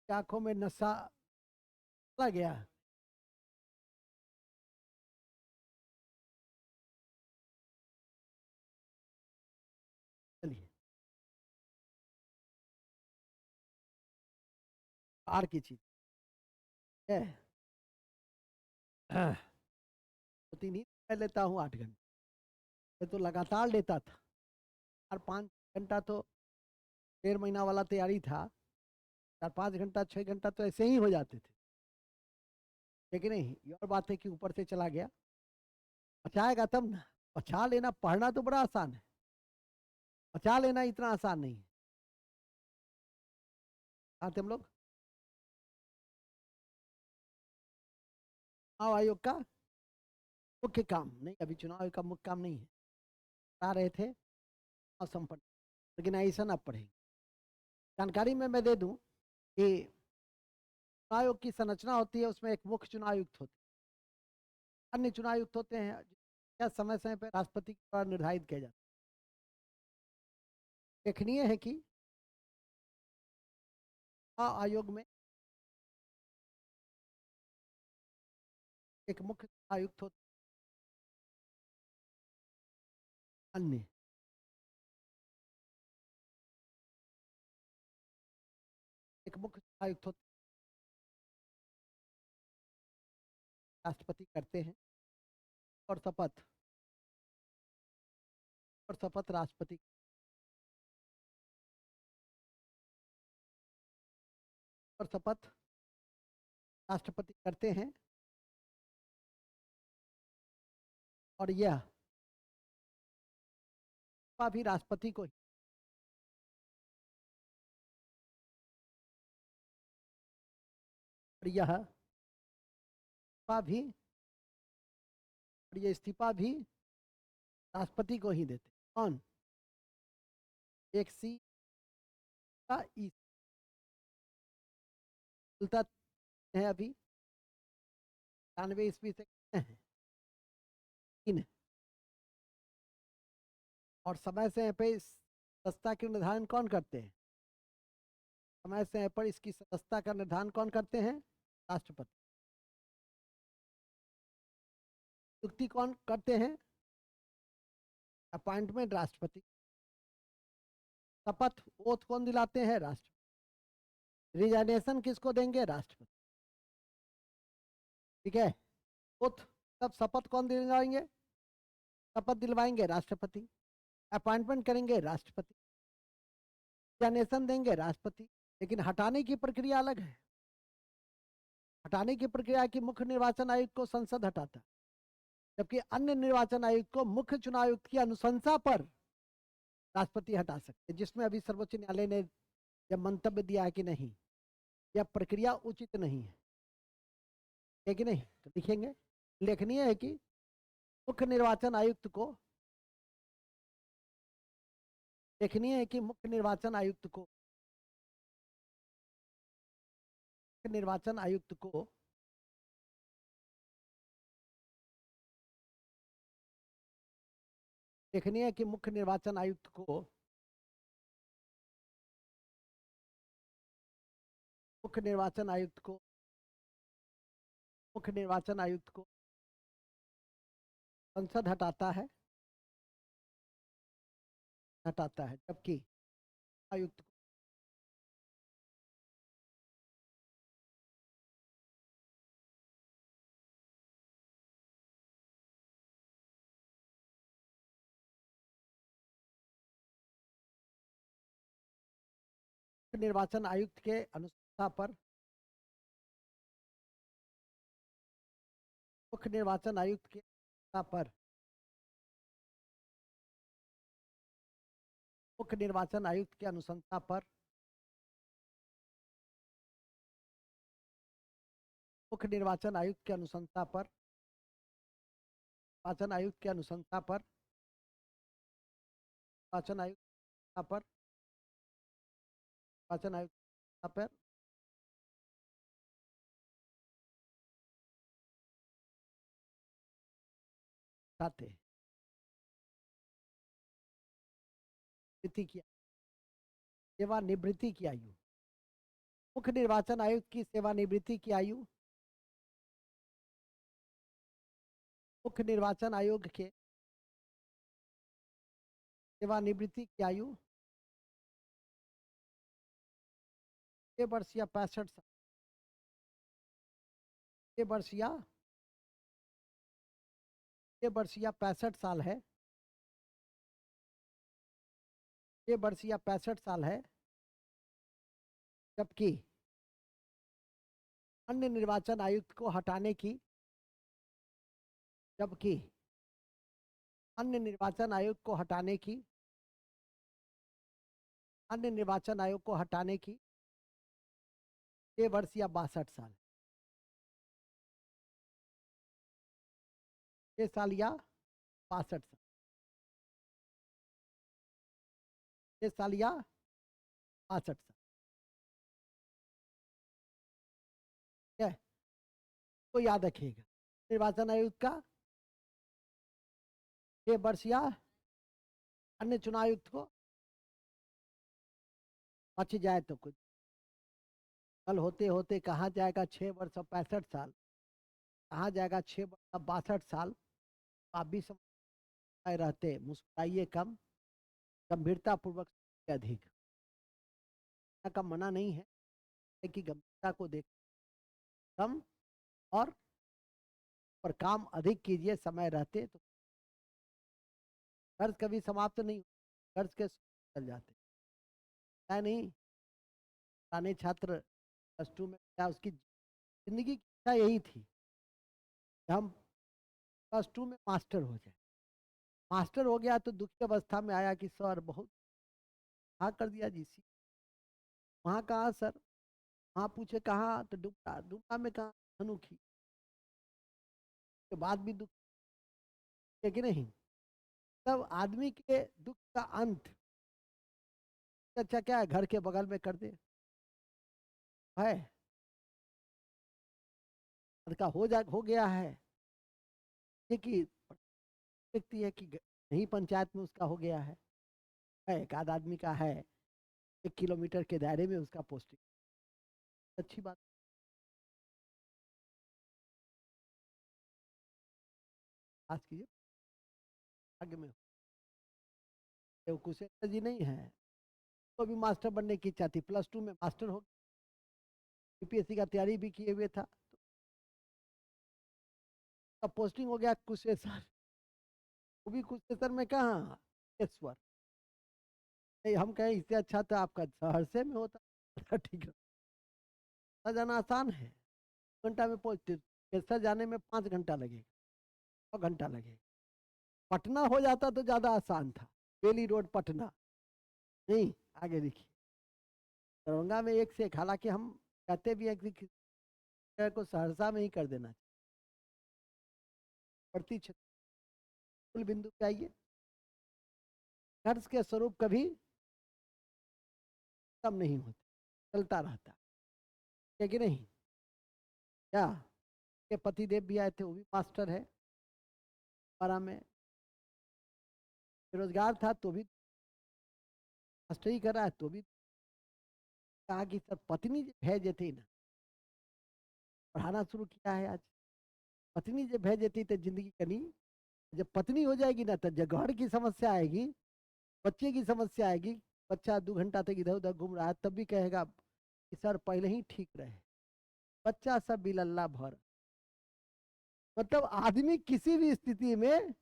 आंखों में नशा चला गया, चलिए बाहर की चीज है, होती नहीं, मैं लेता हूँ 8 घंटे, मैं तो लगातार लेता था, और 5 घंटा तो 1.5 महीना वाला तैयारी था, 4-5 घंटा 6 घंटा तो ऐसे ही हो जाते थे, लेकिन नहीं, ये और बात है कि ऊपर से चला गया, बचाएगा तब ना, बचा लेना, पढ़ना तो बड़ा आसान है, बचा लेना इतना आसान नहीं है, कहाँ थे हम लोग, चुनाव आयोग का मुख्य काम नहीं, अभी चुनाव आयोग का मुख्य काम नहीं है, बता रहे थे मौसम पर, ऑर्गेनाइजेशन अब पढ़ेंगे, जानकारी में मैं दे दूं कि चुनाव आयोग की संरचना होती है, उसमें एक मुख्य चुनाव आयुक्त होते हैं, अन्य चुनाव आयुक्त होते हैं, क्या समय समय पर राष्ट्रपति द्वारा निर्धारित किया जाता है, देखनीय है कि चुनाव आयोग में एक मुख्य आयुक्त होता है, अन्य एक मुख्य आयुक्त होता है, राष्ट्रपति करते हैं और शपथ और शपथ राष्ट्रपति और शपथ राष्ट्रपति करते हैं और यह भी राष्ट्रपति को और यह भी और ये इस्तीफा भी राष्ट्रपति को ही देते। कौन? एक सी का ई चलता है अभी 98 ईस्वी से हैं। तीन और समय से पे इस सदस्यता के निर्धारण कौन करते हैं? समय से पर इसकी सदस्यता का निर्धारण कौन करते हैं? राष्ट्रपति। नियुक्ति कौन करते हैं? अपॉइंटमेंट राष्ट्रपति। शपथ ओथ कौन दिलाते हैं? राष्ट्रपति। रिजाइनेशन किसको देंगे? राष्ट्रपति। ठीक है। ओथ तब शपथ कौन दिलवाएंगे? शपथ दिलवाएंगे राष्ट्रपति। अपॉइंटमेंट करेंगे राष्ट्रपति। रिजाइनेशन देंगे राष्ट्रपति। लेकिन हटाने की प्रक्रिया अलग है। हटाने की प्रक्रिया की मुख्य निर्वाचन आयुक्त को संसद हटाता है, जबकि अन्य निर्वाचन आयुक्त को मुख्य चुनाव आयुक्त की अनुशंसा पर राष्ट्रपति हटा सकते हैं, जिसमें अभी सर्वोच्च न्यायालय ने जब मंतव्य दिया है कि नहीं, यह प्रक्रिया उचित नहीं है कि नहीं, तो लिखेंगे। लेखनीय है कि मुख्य निर्वाचन आयुक्त को लेखनीय है कि मुख्य निर्वाचन आयुक्त को निर्वाचन आयुक्त को लेखनीय है कि मुख्य निर्वाचन आयुक्त को मुख्य निर्वाचन आयुक्त को मुख्य निर्वाचन आयुक्त को संसद हटाता है, जबकि आयुक्त को निर्वाचन आयुक्त के अनुशंसा पर मुख्य निर्वाचन आयुक्त के अनुशंसा पर मुख्य निर्वाचन आयुक्त के अनुशंसा पर मुख्य निर्वाचन आयुक्त के अनुशंसा पर निर्वाचन आयुक्त के अनुशंसा पर निर्वाचन आयुक्त पर निर्वाचन आयुक्त पर हटाते की सेवानिवृत्ति की आयु। मुख्य निर्वाचन आयुक्त की सेवानिवृत्ति की आयु मुख्य निर्वाचन आयोग के सेवानिवृत्ति की आयु 6 वर्ष या 65 साल 6 वर्ष या 65 साल है। 6 वर्ष या 65 साल है, जबकि अन्य निर्वाचन आयुक्त को हटाने की जबकि अन्य निर्वाचन आयोग को हटाने की अन्य निर्वाचन आयोग को हटाने की 6 वर्ष या 62 साल 6 साल या 62 साल 6 साल या 62 साल। ठीक है, तो याद रखिएगा निर्वाचन आयुक्त का 6 वर्ष या अन्य चुनाव आयुक्त को बच जाए तो कुछ कल होते होते कहाँ जाएगा 6 वर्ष और 65 साल, कहाँ जाएगा 6 वर्ष और 62 साल। आप भी समझ रहते, मुस्कुराइए कम, गंभीरता पूर्वक अधिक। का मना नहीं है कि गंभीरता को देख कम और पर काम अधिक कीजिए समय रहते तो कर्ज कभी समाप्त नहीं, कर्ज के चल जाते है नहीं। पुराने छात्र +2 में क्या उसकी जिंदगी की इच्छा यही थी कि हम +2 में मास्टर हो जाए। मास्टर हो गया तो दुखी अवस्था में आया कि सर बहुत हाँ कर दिया जी सी। वहाँ कहाँ सर, वहाँ पूछे कहाँ तो डुमरा, डुमरा में कहाँ धनुखी, के बाद भी दुख है कि नहीं। तब आदमी के दुख का अंत अच्छा क्या है, घर के बगल में कर दे है, का हो गया है। ये कि व्यक्ति है कि नहीं पंचायत में उसका हो गया है एक आध आदमी का है, 1 किलोमीटर के दायरे में उसका पोस्टिंग, अच्छी बात। आज कीजिए आगे में कुशेश्वर जी नहीं है, तो भी मास्टर बनने की इच्छा थी, +2 में मास्टर हो, यूपीएससी का तैयारी भी किए हुए था, अब पोस्टिंग हो गया कुशेश्वर। वो भी कुशेश्वर में कहाँ, कुशेश्वर नहीं, हम कहें इससे अच्छा तो आपका सहरसे में होता ठीक है, जाना आसान है, घंटा में पहुंचते, कुशेश्वर जाने में 5 घंटा लगेगा, 6 घंटा लगेगा। पटना हो जाता तो ज्यादा आसान था, बेली रोड पटना नहीं। आगे देखिए दरभंगा में एक से एक, हालांकि हम कहते भी हैं कि शहर को सहरसा में ही कर देना चाहिए। बढ़ती मूल बिंदु पे आइए, कर्ज के स्वरूप कभी कम नहीं होते, चलता रहता है कि नहीं। क्या के पतिदेव भी आए थे, वो भी मास्टर है, पारा में बेरोजगार था तो भी मास्टरी कर रहा है, तो भी कहा कि सर पत्नी भेज देती ना, पढ़ाना शुरू किया है आज। पत्नी जब भेज देती तो जिंदगी कनी, जब पत्नी हो जाएगी ना तो घर की समस्या आएगी, बच्चे की समस्या आएगी। बच्चा 2 घंटा तक इधर उधर घूम रहा है तब भी कहेगा कि सर पहले ही ठीक रहे, बच्चा सब बिलल्ला भर। मतलब आदमी किसी भी स्थिति में,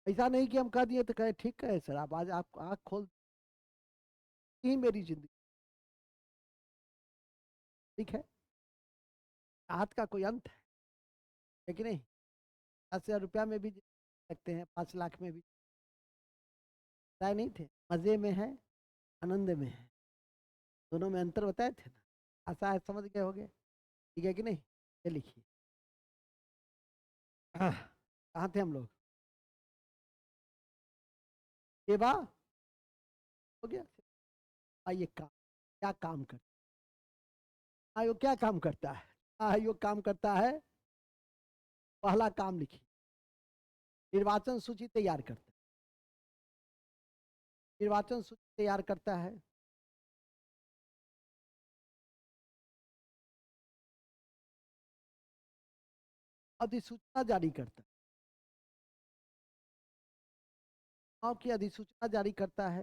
ऐसा नहीं कि हम कह दिए तो कहे ठीक है सर, आप आज आप आँख खोल ही मेरी जिंदगी ठीक है, हाथ का कोई अंत है कि नहीं। 10,000 रुपया में भी सकते हैं, 5 लाख में भी बताए नहीं थे, मजे में है आनंद में है, दोनों में अंतर बताए थे ना, आशा है समझ गए होंगे, ठीक है कि नहीं। ये लिखिए कहाँ थे हम लोग, सेवा हो गया। आइए काम, क्या काम कर आयोग, क्या काम करता है आयोग, काम करता है, पहला काम लिखिए, निर्वाचन सूची तैयार करता है, निर्वाचन सूची तैयार करता है, अधिसूचना जारी करता है, चुनाव की अधिसूचना जारी करता है,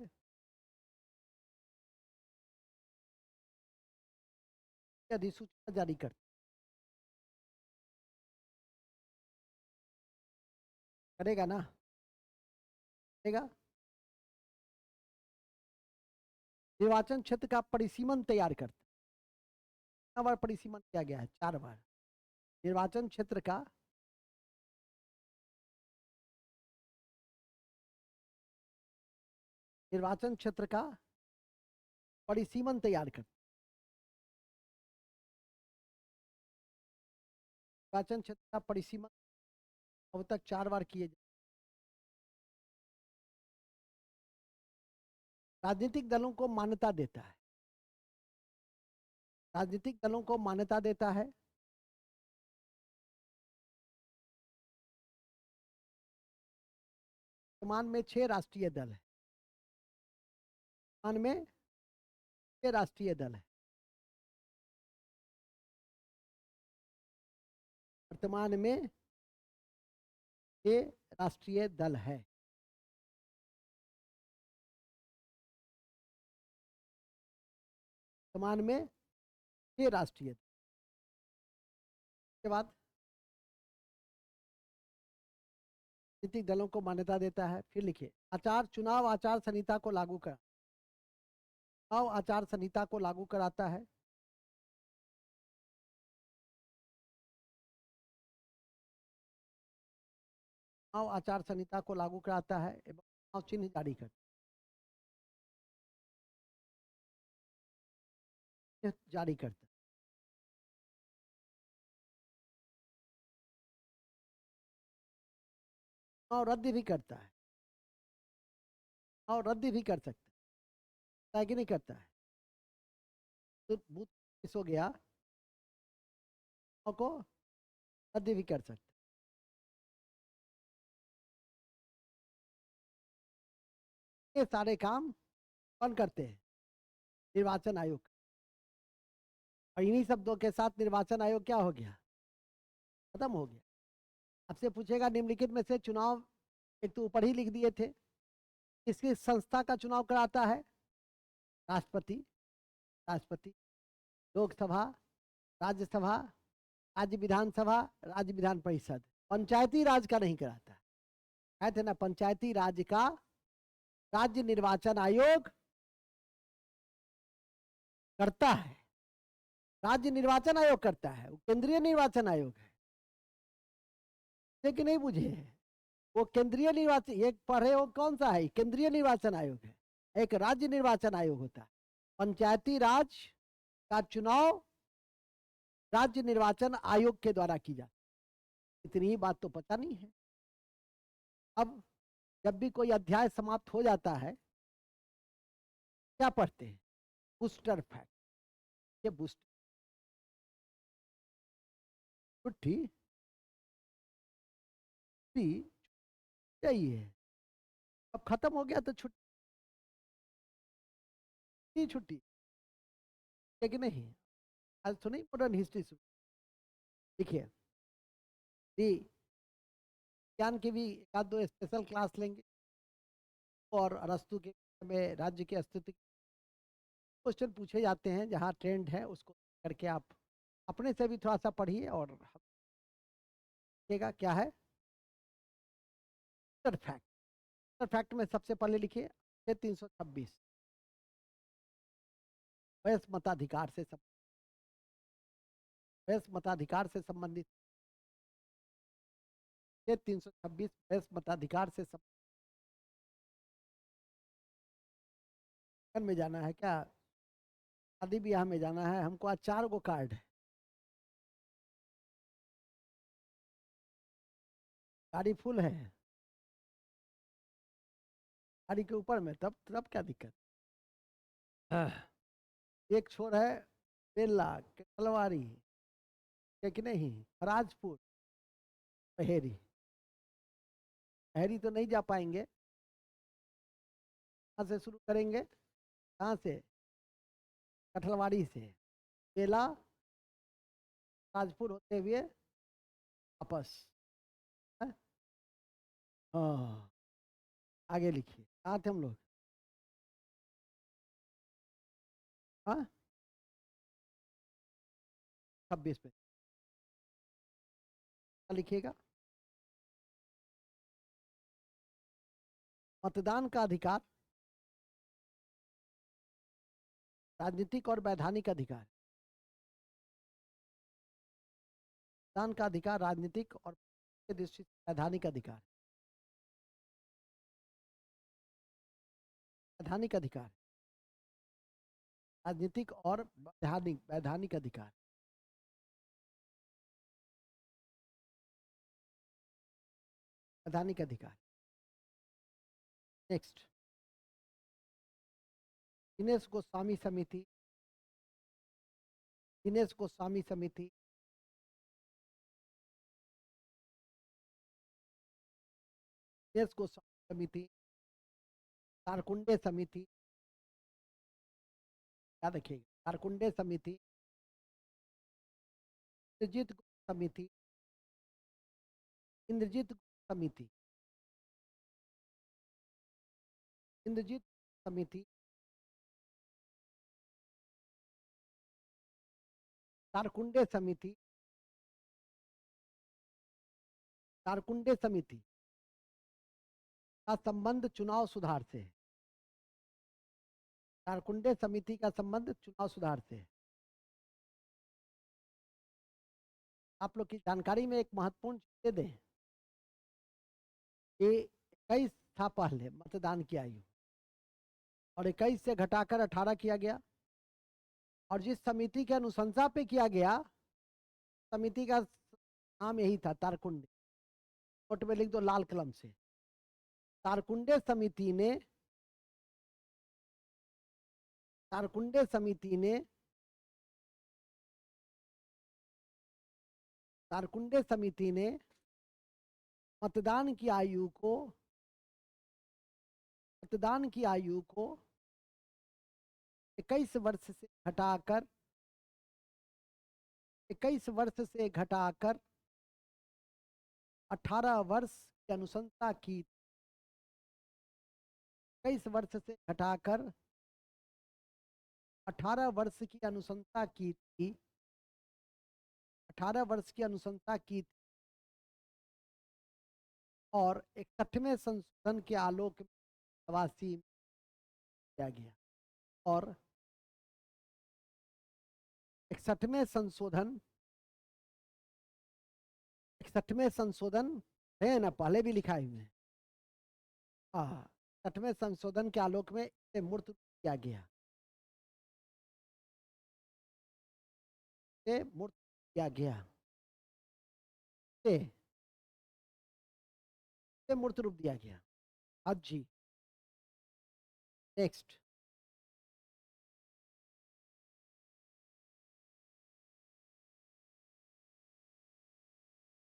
अधिसूचना जारी करता करेगा ना, करेगा। निर्वाचन क्षेत्र का परिसीमन तैयार करता है, कितना बार परिसीमन किया गया है, 4 बार। निर्वाचन क्षेत्र का निर्वाचन क्षेत्र का परिसीमन तैयार करता, निर्वाचन क्षेत्र का परिसीमन अब तक 4 बार किए। राजनीतिक दलों को मान्यता देता है, राजनीतिक दलों को मान्यता देता है, वर्तमान में 6 राष्ट्रीय दल है, वर्तमान में 6 राष्ट्रीय दल है, वर्तमान में 6 राष्ट्रीय दल है, वर्तमान में 6 राष्ट्रीय, के बाद राजनीतिक दलों को मान्यता देता है। फिर लिखिए, चुनाव आचार संहिता को लागू कर, चुनाव आचार संहिता को लागू कराता है। चुनाव आचार संहिता को लागू कराता है एवं चुनाव चिन्ह जारी करता है, जारी करता है। चुनाव रद्द भी करता है, चुनाव रद्द भी कर सकता है कि नहीं करता है। तो बूथ मिस हो गया, चुनाव को रद्द भी कर सकता है। ये सारे काम कौन करते हैं? निर्वाचन आयोग। और इन्हीं शब्दों के साथ निर्वाचन आयोग क्या हो गया? खत्म हो गया। आपसे पूछेगा निम्नलिखित में से चुनाव, एक तो ऊपर ही लिख दिए थे, किसकी संस्था का चुनाव कराता है? राष्ट्रपति, राष्ट्रपति, लोकसभा, राज्यसभा, राज्य विधानसभा, राज्य विधान परिषद। पंचायती राज का नहीं कराता है। कहते ना, पंचायती राज का राज्य निर्वाचन आयोग करता है। राज्य निर्वाचन आयोग करता है, वो केंद्रीय निर्वाचन आयोग है। लेकिन नहीं बुझे, वो केंद्रीय निर्वाचन, एक पढ़े वो कौन सा है? केंद्रीय निर्वाचन आयोग है, एक राज्य निर्वाचन आयोग होता है। पंचायती राज का चुनाव राज्य निर्वाचन आयोग के द्वारा की जाती है। इतनी ही बात तो पता नहीं है। अब जब भी कोई अध्याय समाप्त हो जाता है, क्या पढ़ते हैं? Booster fact. ये बूस्टर छुट्टी चाहिए। अब खत्म हो गया तो छुट्टी छुट्टी है कि नहीं? आज सुनी मॉडर्न हिस्ट्री सुनी। देखिए, ज्ञान की भी एक आध दो स्पेशल क्लास लेंगे, और अरस्तु के में राज्य के अस्तित्व क्वेश्चन पूछे जाते हैं, जहाँ ट्रेंड है उसको करके आप अपने से भी थोड़ा सा पढ़िए और देखिएगा क्या है। फैक्ट, फैक्ट में सबसे पहले लिखिए 326 वयस मताधिकार से वयस मताधिकार से संबंधित। 326 वयस मताधिकार से संबंध में जाना है क्या? शादी ब्याह में जाना है हमको? आज 4 गो कार्ड है। गाड़ी फुल है, गाड़ी के ऊपर में, तब क्या दिक्कत? एक छोर है बेला के तलवारी है कि नहीं, राजपुर, पहेरी। पहेरी तो नहीं जा पाएंगे, कहाँ से शुरू करेंगे? कहाँ से? कठलवाड़ी से बेला, राजपुर होते हुए वापस। हाँ, आगे लिखिए, कहाँ थे हम लोग? हाँ, 26 पे लिखिएगा। मतदान का अधिकार राजनीतिक और वैधानिक अधिकार। मतदान का अधिकार राजनीतिक और के दृष्टि से वैधानिक अधिकार। वैधानिक अधिकार, राजनीतिक और वैधानिक, वैधानिक अधिकार। वैधानिक अधिकार। नेक्स्ट, दिनेश गोस्वामी समिति, दिनेश गोस्वामी समिति, दिनेश गोस्वामी समिति, कारकुंडे समिति, याद रखिएगा, कारकुंडे समिति, इंद्रजीत समिति, इंद्रजीत समिति, इंद्रजीत समिति, कारकुंडे समिति, कारकुंडे समिति, का संबंध चुनाव सुधार से है। कारकुंडे समिति का संबंध चुनाव सुधार से है। आप लोग की जानकारी में एक महत्वपूर्ण चीज दे दें कि 21 था पहले मतदान की आयु, और 21 से घटाकर 18 किया गया, और जिस समिति की अनुशंसा पे किया गया, समिति का नाम यही था, तारकुंडे। नोट में लिख दो लाल कलम से, तारकुंडे समिति ने, तारकुंडे समिति ने, तारकुंडे समिति ने मतदान की आयु को, मतदान की आयु को 21 वर्ष से घटाकर, 21 वर्ष से घटाकर 18 वर्ष की अनुशंसा की। 21 वर्ष से घटाकर 18 वर्ष की अनुशंसा की थी, 18 वर्ष की अनुशंसा की थी, और 61वें संशोधन के आलोक में प्रवासी किया गया, और 61वें संशोधन, 61वें संशोधन है ना, पहले भी लिखा हुए हैं। 61वें संशोधन के आलोक में इसे मूर्त किया गया, इसे मूर्त किया गया, इसे मूर्त रूप दिया गया। अब जी नेक्स्ट,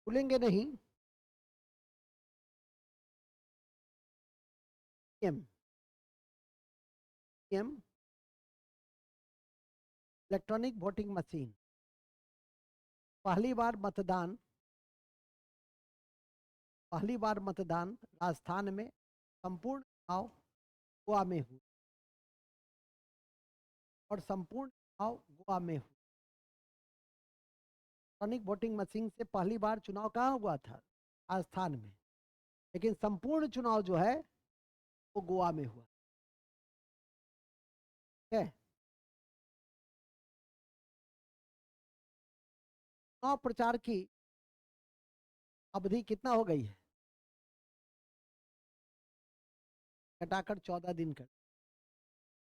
भूलेंगे नहीं, इलेक्ट्रॉनिक वोटिंग मशीन, पहली बार मतदान, पहली बार मतदान राजस्थान में संपूर्ण चुनाव गोवा में हुआ, और संपूर्ण चुनाव गोवा में हुआ। इलेक्ट्रॉनिक वोटिंग मशीन से पहली बार चुनाव कहाँ हुआ था? राजस्थान में, लेकिन संपूर्ण चुनाव जो है वो गोवा में हुआ है। चुनाव प्रचार की अवधि कितना हो गई है? घटाकर 14 दिन कर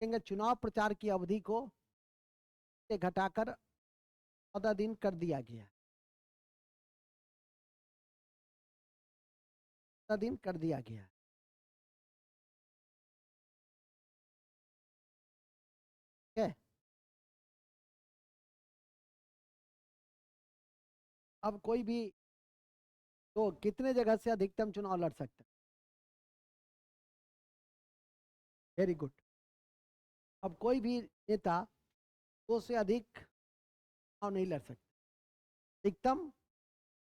देंगे। चुनाव प्रचार की अवधि को से घटाकर 14 दिन कर दिया गया, 14 दिन कर दिया गया है। अब कोई भी तो कितने जगह से अधिकतम चुनाव लड़ सकता है? Very good. अब कोई भी नेता 2 से अधिक चुनाव नहीं लड़ सकता, अधिकतम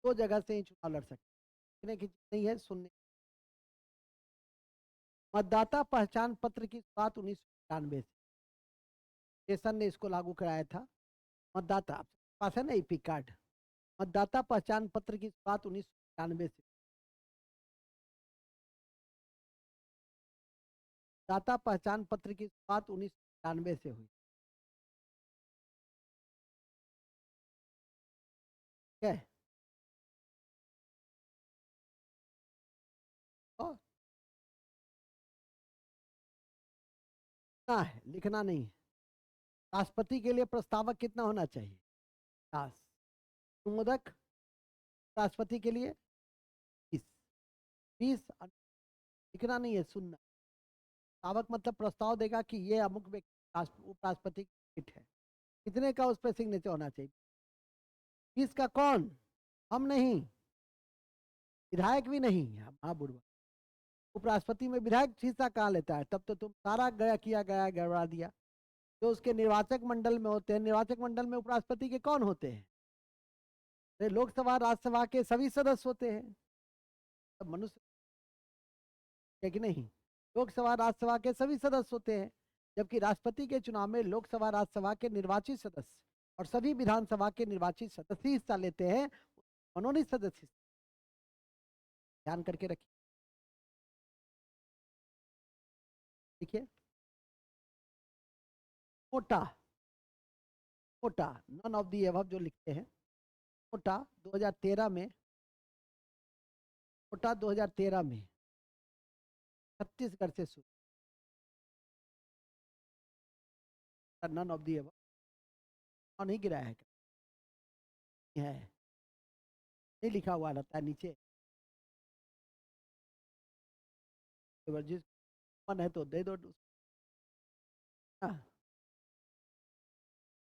2 जगह से ही चुनाव लड़ सकता। लिखने की चीज नहीं है, सुनने। मतदाता पहचान पत्र की शुरुआत 1991 से सेशन ने इसको लागू कराया था। मतदाता पास है ना ईपी कार्ड, मतदाता पहचान पत्र की शुरुआत 1991 से, मतदाता पहचान पत्र की शुरुआत 1991 से हुई है। तो लिखना है, लिखना नहीं है। राष्ट्रपति के लिए प्रस्तावक कितना होना चाहिए? 50। अनुमोदक राष्ट्रपति के लिए 20। 20 लिखना नहीं है, सुनना। प्रस्तावक मतलब प्रस्ताव देगा कि ये अमुक व्यक्ति उपराष्ट्रपति की है, कितने का उस पर सिग्नेचर होना चाहिए? 20 का कौन? हम नहीं, विधायक भी नहीं। हाँ बुढ़वा, उपराष्ट्रपति में विधायक हिस्सा कहाँ लेता है? तब तो तुम सारा गया किया गया गड़बड़ा दिया। जो उसके निर्वाचक मंडल में होते हैं, निर्वाचक मंडल में उपराष्ट्रपति के कौन होते हैं? लोकसभा राज्यसभा के सभी सदस्य होते हैं, सब मनुष्य है कि नहीं? लोकसभा राज्यसभा के सभी सदस्य होते हैं, जबकि राष्ट्रपति के चुनाव में लोकसभा राज्यसभा के निर्वाचित सदस्य और सभी विधानसभा के निर्वाचित सदस्य हिस्सा लेते हैं, मनोनीत सदस्य। ध्यान करके रखिए। देखिए, quota, quota none of the above जो लिखते हैं, कोटा 2013 में, कोटा 2013 में छत्तीसगढ़ से शुरू, नन ऑफ दी एबव नहीं गिराया है, नहीं लिखा हुआ रहता है नीचे, जिस मन है तो दे दो। हाँ,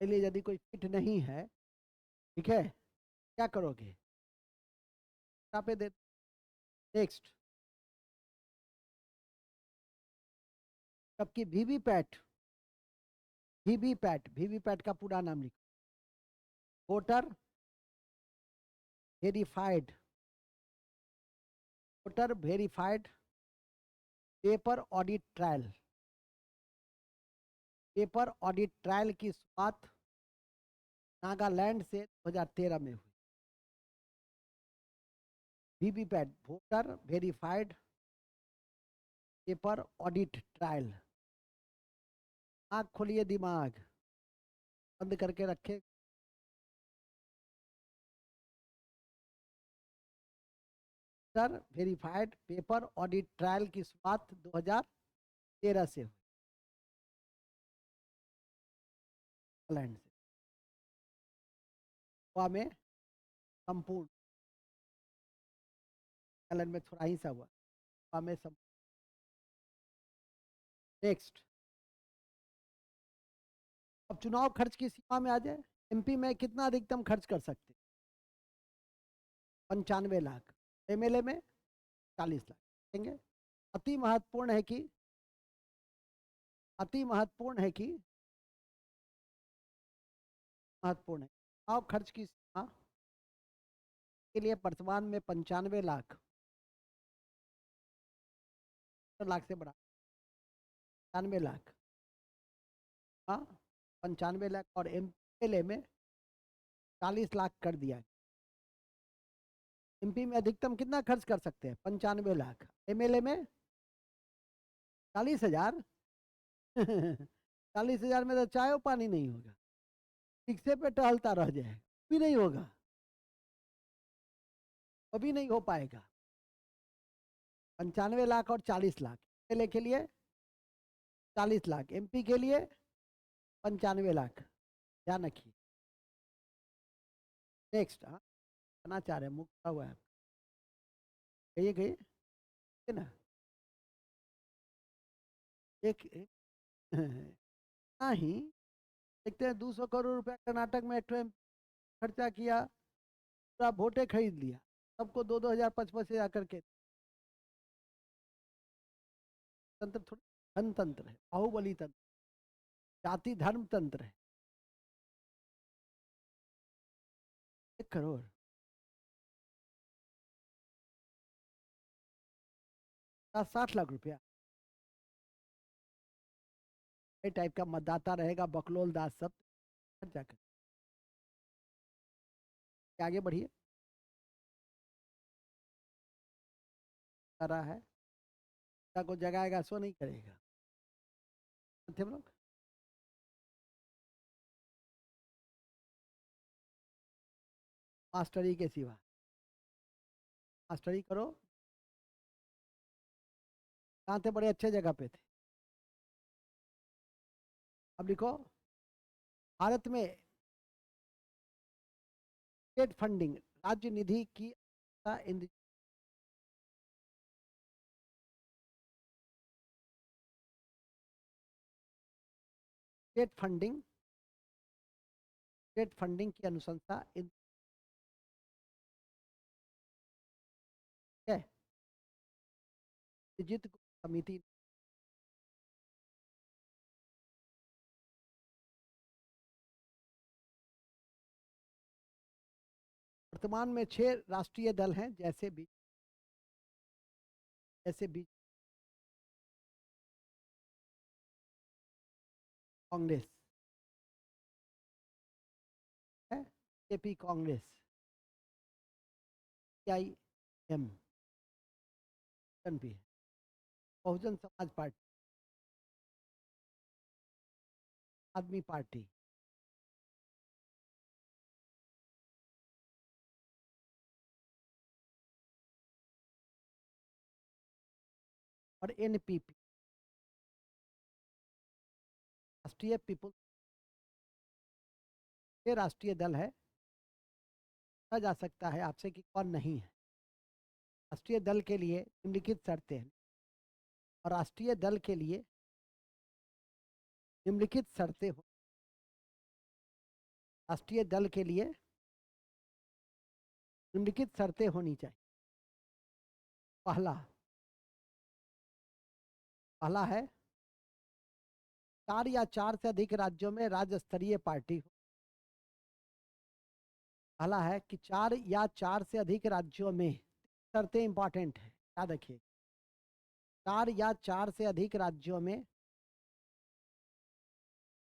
इसलिए यदि कोई फिट नहीं है, ठीक है, क्या करोगे, पे दे। नेक्स्ट, जबकि वीवीपैट, वीवीपैट, वीवीपैट का पूरा नाम लिखो, voter verified, voter verified paper audit trial, paper audit trial की शुरुआत नागालैंड से 2013 में हुई। VVPAT, voter verified paper audit trial. आँख खोलिए, दिमाग बंद करके रखे। Voter verified paper audit trial की शुरुआत 2013 से हुई नागालैंड से, गोवा में संपूर्ण, नागालैंड में थोड़ा ही सा हुआ, गोवा में संपूर्ण। नेक्स्ट, अब चुनाव खर्च की सीमा में आ जाए, एमपी में कितना अधिकतम खर्च कर सकते, 95 लाख, एमएलए में 40 लाख देंगे। अति महत्वपूर्ण है कि, अति महत्वपूर्ण है कि, महत्वपूर्ण है, चुनाव खर्च की सीमा के लिए वर्तमान में 95 लाख, लाख से बढ़ा 95 लाख, हाँ 95 लाख, और एमएलए में 40 लाख कर दिया। एमपी में अधिकतम कितना खर्च कर सकते हैं, 95 लाख, एमएलए में 40 हजार। 40 हजार में तो चाय और पानी नहीं होगा, रिक्शे पे टहलता रह जाए, भी नहीं होगा, कभी नहीं हो पाएगा। 95 लाख और 40 लाख, एमएलए के लिए 40 लाख, एमपी के लिए 95 लाख, ध्यान रखिए। नेक्स्ट, हाँ करना चाह रहे हैं, मुख हुआ है, कहिए कहिए, है ना, एक ना ही, देखते हैं 200 करोड़ रुपया कर्नाटक में एक खर्चा किया, पूरा वोटे खरीद लिया, सबको 2-2 हजार 5-5 हजार करके। तंत्र थोड़ा, धन तंत्र है, बाहुबली तंत्र, जाति धर्म तंत्र है। 1 करोड़, 60 लाख रुपया, ये टाइप का मतदाता रहेगा, बकलोल दास सब जाकर। आगे बढ़िए, कर रहा है, को जगाएगा सो नहीं करेगा थे हम लोग। मास्टरी के सिवा, मास्टरी करो, कहाँ थे, बड़े अच्छे जगह पे थे। अब लिखो, भारत में स्टेट फंडिंग, राज्य निधि की स्टेट फंडिंग, स्टेट फंडिंग की अनुशंसा है, समिति, वर्तमान में 6 राष्ट्रीय दल हैं, जैसे भी, जैसे भी कांग्रेस है, जेपी कांग्रेस, सीआईएम भी है, बहुजन समाज पार्टी, आदमी पार्टी, और एनपीपी राष्ट्रीय पीपुल्स ये राष्ट्रीय दल है। पूछा जा सकता है आपसे कि कौन नहीं है। राष्ट्रीय दल के लिए निम्नलिखित शर्तें हैं, और राष्ट्रीय दल के लिए निम्नलिखित शर्तें हो। राष्ट्रीय दल के लिए निम्नलिखित शर्तें होनी चाहिए। पहला पहला है 4 या 4 से अधिक राज्यों में राज्य स्तरीय पार्टी हो। पहला है कि 4 या 4 से अधिक राज्यों में, शर्तें इंपॉर्टेंट है, याद रखिए। 4 या 4 से अधिक राज्यों में,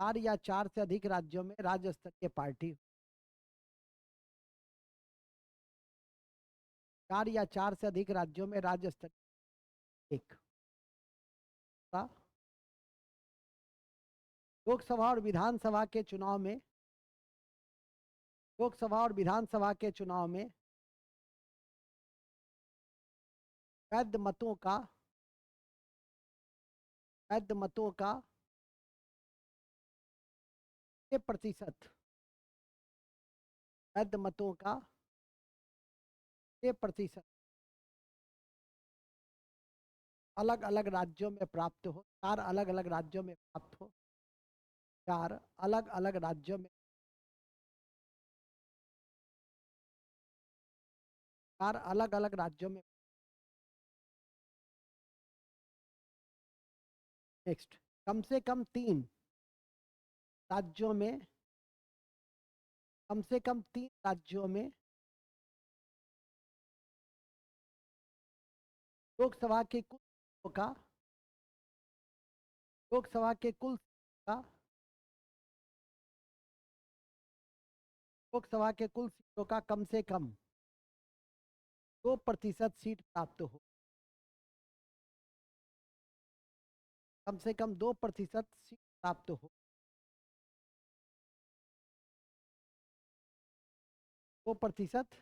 4 या 4 से अधिक राज्यों में राज्य स्तरीय पार्टी, 4 या 4 से अधिक राज्यों में राज्य स्तरीय। एक, लोकसभा और विधानसभा के चुनाव में, लोकसभा और विधानसभा के चुनाव में वैध मतों का, वैध मतों का 6%, वैध मतों का 6% अलग अलग राज्यों में प्राप्त हो, 4 अलग अलग राज्यों में प्राप्त हो, 4 अलग अलग राज्यों में, 4 अलग अलग राज्यों में। नेक्स्ट, कम से कम 3 राज्यों में, कम से कम 3 राज्यों में लोकसभा के कुल सीटों का, लोकसभा के कुल सीटों का, लोकसभा के कुल सीटों का कम से कम 2% सीट प्राप्त हो, कम से कम 2% सीट प्राप्त हो, 2%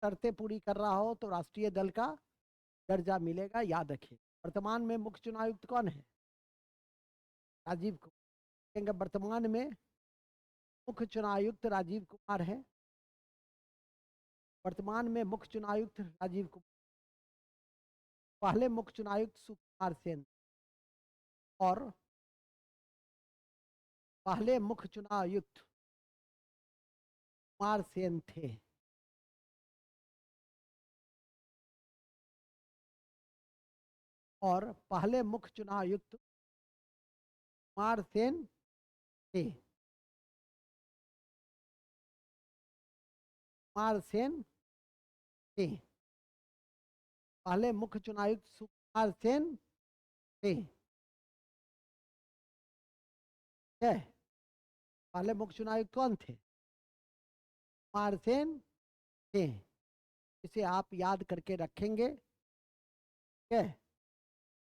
शर्तें पूरी कर रहा हो तो राष्ट्रीय दल का दर्जा मिलेगा, याद रखिए। वर्तमान में मुख्य चुनाव आयुक्त कौन है? राजीव कुमार। वर्तमान में मुख्य चुनाव आयुक्त राजीव कुमार है। वर्तमान में मुख्य चुनाव आयुक्त राजीव कुमार। पहले मुख्य चुनाव आयुक्त सुकुमार सेन, और पहले मुख्य चुनाव आयुक्त कुमार सेन थे। और पहले मुख्य चुनाव आयुक्त कुमार सेन थे, कुमार सेन थे। पहले मुख्य चुनाव आयुक्त सुकुमार सेन थे। पहले मुख्य चुनाव आयुक्त कौन थे? कुमार सेन थे। इसे आप याद करके रखेंगे, ठीक है?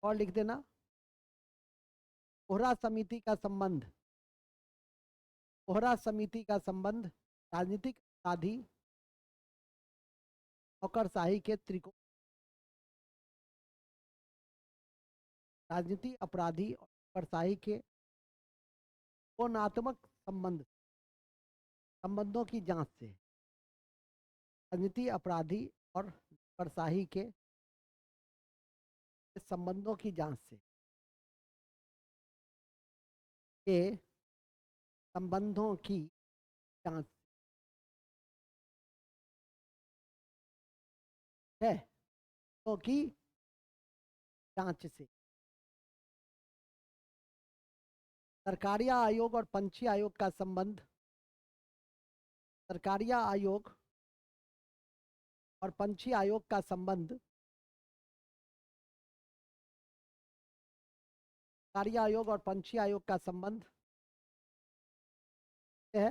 और लिख देना, कोहरा समिति का संबंध, कोहरा समिति का संबंध राजनीतिक अपराधी, नौकरशाही के त्रिकोण, राजनीति अपराधी और नौकरशाही के कोणात्मक संबंध, संबंधों की जांच से, राजनीति अपराधी और नौकरशाही के संबंधों की जांच से, के संबंधों की जांच है, तो की जांच से। सरकारिया आयोग और पंछी आयोग का संबंध, सरकारिया आयोग और पंछी आयोग का संबंध, सरकारिया आयोग और पंछी आयोग का संबंध है,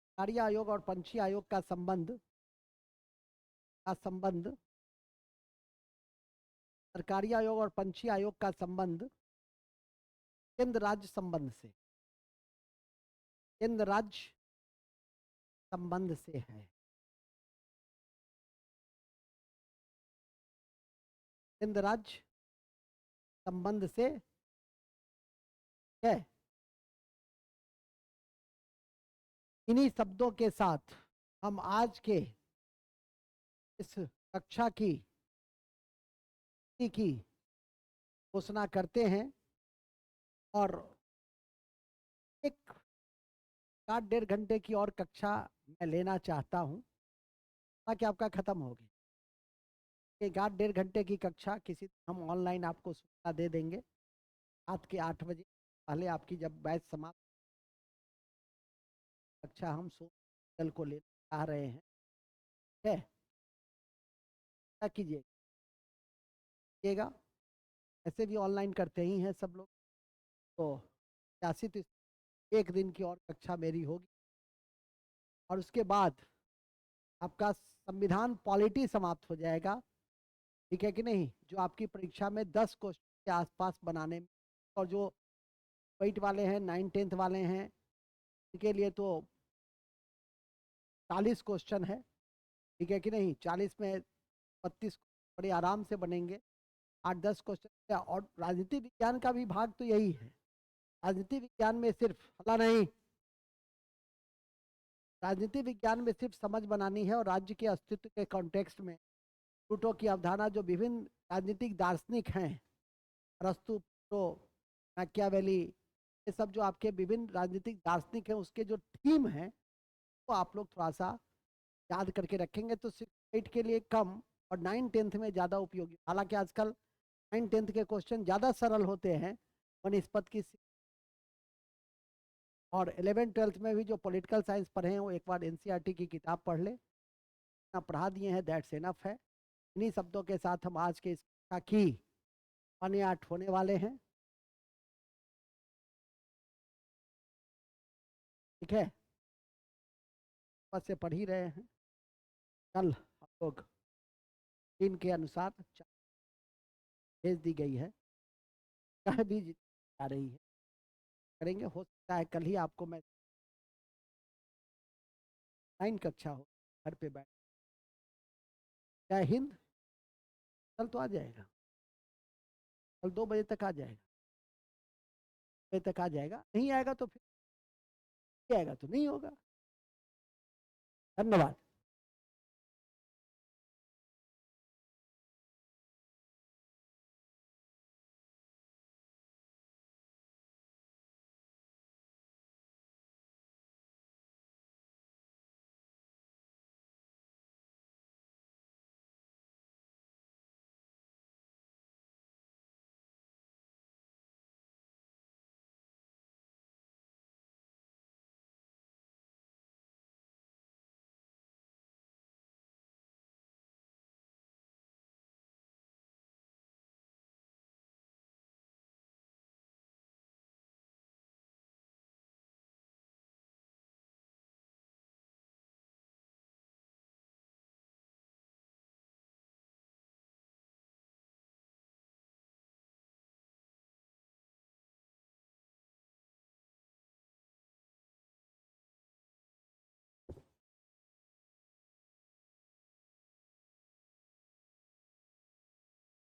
सरकारिया आयोग और पंछी आयोग का संबंध, का संबंध सरकारी आयोग और पंछी आयोग का संबंध केंद्र राज्य संबंध से, केंद्र राज्य संबंध से है। केंद्र राज्य संबंध से है। इन्हीं शब्दों के साथ हम आज के इस कक्षा की घोषणा करते हैं और एक 1.5 घंटे की और कक्षा मैं लेना चाहता हूं ताकि आपका खत्म हो गया। 1.5 घंटे की कक्षा किसी हम ऑनलाइन आपको सुविधा दे देंगे। रात के 8 बजे पहले आपकी जब बैच समाप्त, कक्षा हम कल को ले आ रहे हैं। है क्या कीजिएगा, ऐसे भी ऑनलाइन करते ही हैं सब लोग, तो 1 दिन की और कक्षा मेरी होगी और उसके बाद आपका संविधान पॉलिटी समाप्त हो जाएगा। ठीक है कि नहीं? जो आपकी परीक्षा में 10 क्वेश्चन के आसपास बनाने में, और जो वेट वाले हैं 9th-10th वाले हैं उनके लिए तो 40 क्वेश्चन है। ठीक है कि नहीं? 40 में 32 बड़े आराम से बनेंगे। 8-10 क्वेश्चन। और राजनीति विज्ञान का भी भाग तो यही है। राजनीति विज्ञान में सिर्फ हला नहीं, राजनीति विज्ञान में सिर्फ समझ बनानी है और राज्य के अस्तित्व के कॉन्टेक्स्ट में प्लूटो की अवधारणा, जो विभिन्न राजनीतिक दार्शनिक हैं, अरस्तु, प्लूटो, मैकियावेली, ये सब जो आपके विभिन्न राजनीतिक दार्शनिक हैं उसके जो थीम हैं तो आप लोग थोड़ा सा याद करके रखेंगे तो 6-8 के लिए कम और 9-10th में ज़्यादा उपयोगी। हालांकि आजकल 9-10th के क्वेश्चन ज़्यादा सरल होते हैं वनस्पत की, और 11th-12th में भी जो पॉलिटिकल साइंस पढ़े हैं वो एक बार एनसीईआरटी की किताब पढ़ ले, ना पढ़ा दिए हैं, दैट्स इनफ है। इन्हीं शब्दों के साथ हम आज के इस कक्षा की 1-8 होने वाले हैं। ठीक है, बस से पढ़ ही रहे हैं। कल हम लोग दिन के अनुसार भेज दी गई है, कह भी जा रही है, करेंगे। हो सकता है कल ही आपको मैं 9 कक्षा हो घर पे बैठ। जय हिंद। कल तो आ जाएगा, कल 2 बजे तक आ जाएगा, बजे तक आ जाएगा। नहीं आएगा तो फिर आएगा तो नहीं होगा। धन्यवाद।